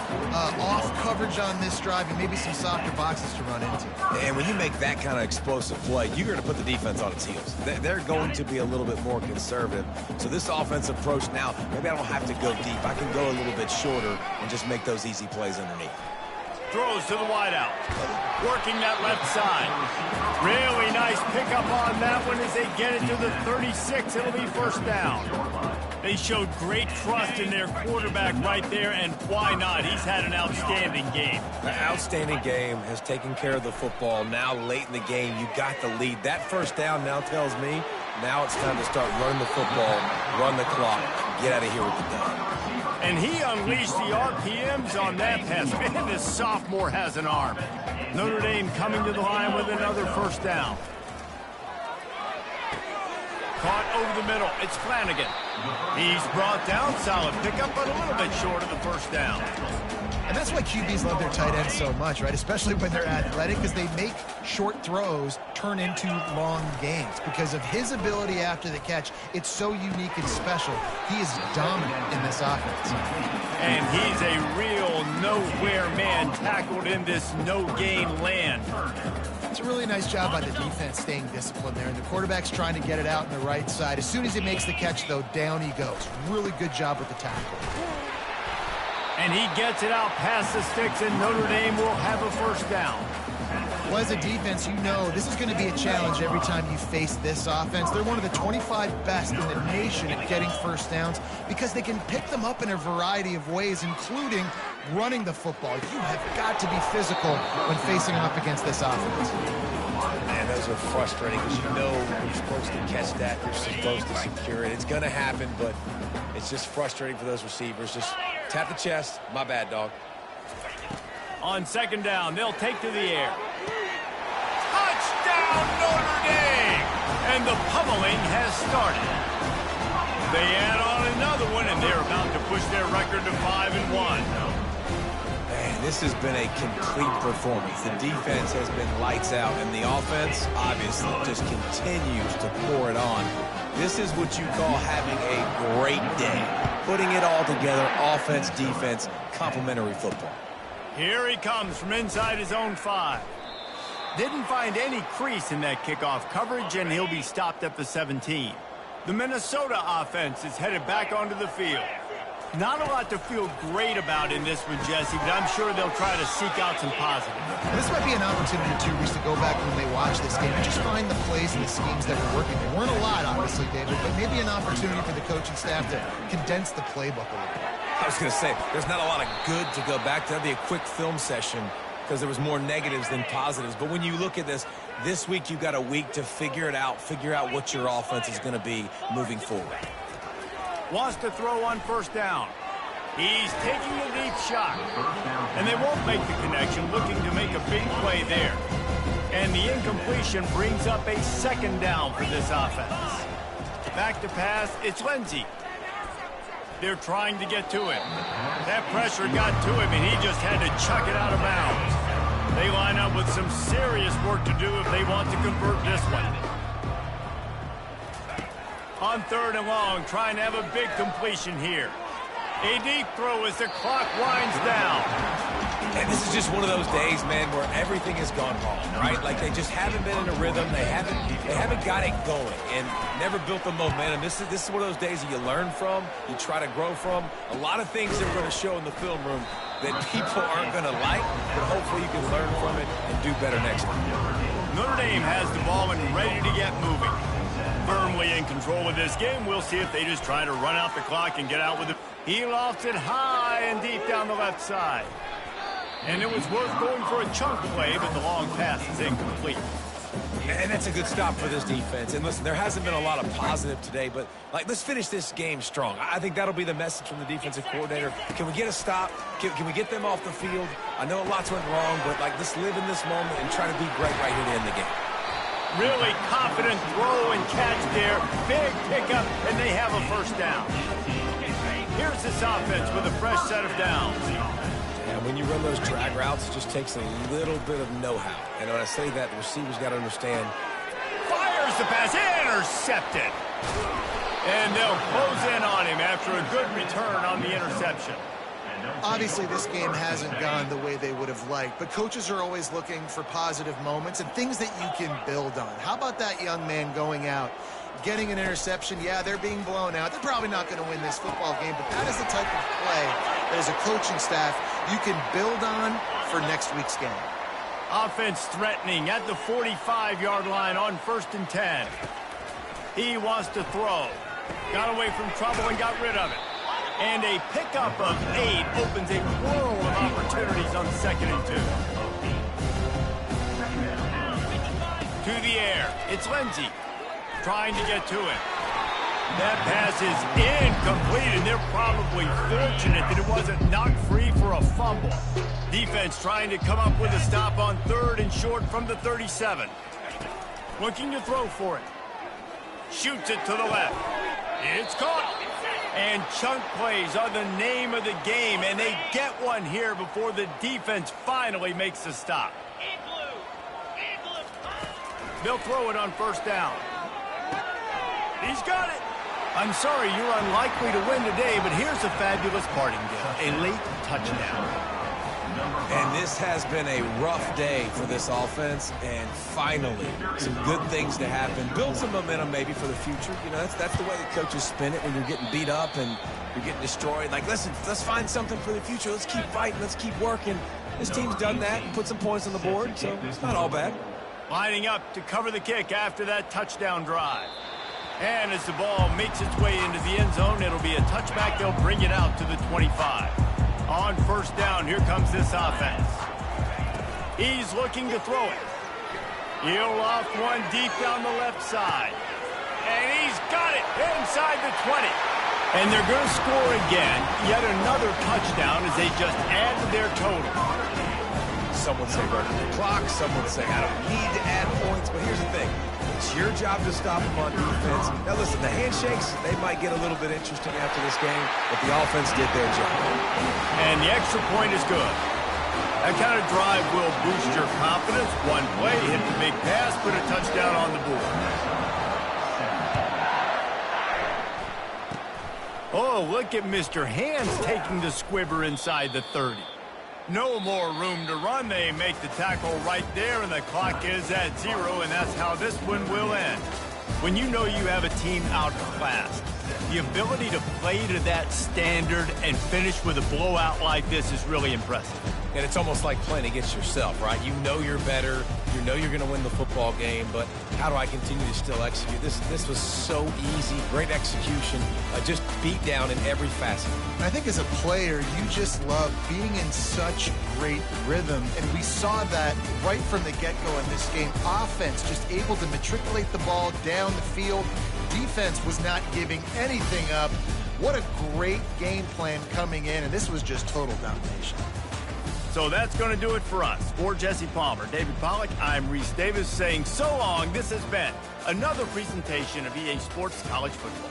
C: off coverage on this drive and maybe some softer boxes to run into.
B: And when you make that kind of explosive play, you're going to put the defense on its heels. They're going to be a little bit more conservative. So this offensive approach now, maybe I don't have to go deep. I can go a little bit shorter and just make those easy plays underneath.
A: Throws to the wideout. Working that left side. Really nice pickup on that one as they get it to the 36. It'll be 1st down. They showed great trust in their quarterback right there, and why not? He's had an outstanding game.
B: An outstanding game, has taken care of the football. Now late in the game, you got the lead. That 1st down now tells me now it's time to start running the football, run the clock, get out of here with the done.
A: And he unleashed the RPMs on that pass. Man, this sophomore has an arm. Notre Dame coming to the line with another 1st down. Caught over the middle. It's Flanagan. He's brought down. Solid pickup, but a little bit short of the 1st down.
C: And that's why QBs love their tight ends so much, right? Especially when they're athletic, because they make short throws turn into long gains. Because of his ability after the catch, it's so unique and special. He is dominant in this offense.
A: And he's a real nowhere man tackled in this no-gain land.
C: It's a really nice job by the defense staying disciplined there. And the quarterback's trying to get it out on the right side. As soon as he makes the catch, though, down he goes. Really good job with the tackle.
A: And he gets it out past the sticks, and Notre Dame will have a 1st down.
C: Well, as a defense, you know this is going to be a challenge every time you face this offense. They're one of the 25 best in the nation at getting 1st downs because they can pick them up in a variety of ways, including running the football. You have got to be physical when facing up against this offense.
B: Man, those are frustrating because you know you're supposed to catch that. You're supposed to secure it. It's going to happen, but it's just frustrating for those receivers. Just tap the chest. My bad, dog.
A: On 2nd down, they'll take to the air. Touchdown, Notre Dame! And the pummeling has started. They add on another one, and they're about to push their record to 5-1.
B: Man, this has been a complete performance. The defense has been lights out, and the offense, obviously, just continues to pour it on. This is what you call having a great day. Putting it all together, offense, defense, complementary football.
A: Here he comes from inside his own 5. Didn't find any crease in that kickoff coverage, and he'll be stopped at the 17. The Minnesota offense is headed back onto the field. Not a lot to feel great about in this one, Jesse, but I'm sure they'll try to seek out some positives.
C: This might be an opportunity, too, Reese, to go back when they watch this game and just find the plays and the schemes that were working. There weren't a lot, obviously, David, but maybe an opportunity for the coaching staff to condense the playbook a little bit.
B: I was going to say, there's not a lot of good to go back to. That'd be a quick film session because there was more negatives than positives. But when you look at this week you've got a week to figure it out, figure out what your offense is going to be moving forward.
A: Wants to throw on first down. He's taking a deep shot. And they won't make the connection, looking to make a big play there. And the incompletion brings up a second down for this offense. Back to pass, it's Lindsey. They're trying to get to him. That pressure got to him, and he just had to chuck it out of bounds. They line up with some serious work to do if they want to convert this one. On third and long, trying to have a big completion here. A deep throw as the clock winds down.
B: And this is just one of those days, man, where everything has gone wrong, right? Like they just haven't been in a rhythm. They haven't got it going and never built the momentum. This is one of those days that you learn from, you try to grow from. A lot of things that are going to show in the film room that people aren't going to like, but hopefully you can learn from it and do better next time.
A: Notre Dame has the ball and ready to get moving. Firmly in control of this game. We'll see if they just try to run out the clock and get out with it. He lofts it high and deep down the left side. And it was worth going for a chunk play, but the long pass is incomplete.
B: And that's a good stop for this defense. And listen, there hasn't been a lot of positive today, but let's finish this game strong. I think that'll be the message from the defensive coordinator. Can we get a stop? Can we get them off the field? I know lots went wrong, but let's live in this moment and try to be great right here to end the game.
A: Really confident throw and catch there. Big pickup, and they have a first down. Here's this offense with a fresh set of downs.
B: And when you run those drag routes, it just takes a little bit of know-how. And when I say that, the receivers got to understand.
A: Fires the pass, intercepted. And they'll close in on him after a good return on the interception.
C: Obviously, this game hasn't gone the way they would have liked, but coaches are always looking for positive moments and things that you can build on. How about that young man going out, getting an interception? Yeah, they're being blown out. They're probably not going to win this football game, but that is the type of play that as a coaching staff you can build on for next week's game.
A: Offense threatening at the 45-yard line on 1st and 10. He wants to throw. Got away from trouble and got rid of it. And a pickup of 8 opens a world of opportunities on 2nd and 2. To the air. It's Lindsey trying to get to it. That pass is incomplete, and they're probably fortunate that it wasn't knocked free for a fumble. Defense trying to come up with a stop on 3rd and short from the 37. Looking to throw for it. Shoots it to the left. It's caught. And chunk plays are the name of the game, and they get one here before the defense finally makes the stop. They'll throw it on 1st down. He's got it. I'm sorry, you're unlikely to win today, but here's a fabulous parting gift, a late touchdown.
B: And this has been a rough day for this offense, and finally, some good things to happen. Build some momentum maybe for the future. You know, that's the way the coaches spin it when you're getting beat up and you're getting destroyed. Like, listen, let's find something for the future. Let's keep fighting. Let's keep working. This team's done that and put some points on the board, so it's not all bad.
A: Lining up to cover the kick after that touchdown drive. And as the ball makes its way into the end zone, it'll be a touchback. They'll bring it out to the 25. On 1st down, here comes this offense. He's looking to throw it. He'll loft one deep down the left side. And he's got it inside the 20. And they're going to score again. Yet another touchdown as they just add to their total.
B: Some would say run the clock. Some would say I don't need to add points. But here's the thing. It's your job to stop them on defense. Now, listen, the handshakes, they might get a little bit interesting after this game, but the offense did their job.
A: And the extra point is good. That kind of drive will boost your confidence. One play, hit the big pass, put a touchdown on the board. Oh, look at Mr. Hands taking the squibber inside the 30. No more room to run. They make the tackle right there, and the clock is at 0, and that's how this one will end. When you know you have a team outclassed, the ability to play to that standard and finish with a blowout like this is really impressive.
B: And it's almost like playing against yourself, right? You know you're better. You know you're going to win the football game, but how do I continue to still execute? This was so easy. Great execution. Just beat down in every facet.
C: I think as a player, you just love being in such great rhythm, and we saw that right from the get-go in this game. Offense just able to matriculate the ball down the field. Defense was not giving anything up. What a great game plan coming in, and this was just total domination.
A: So that's going to do it for us. For Jesse Palmer, David Pollack, I'm Reese Davis saying so long. This has been another presentation of EA Sports College Football.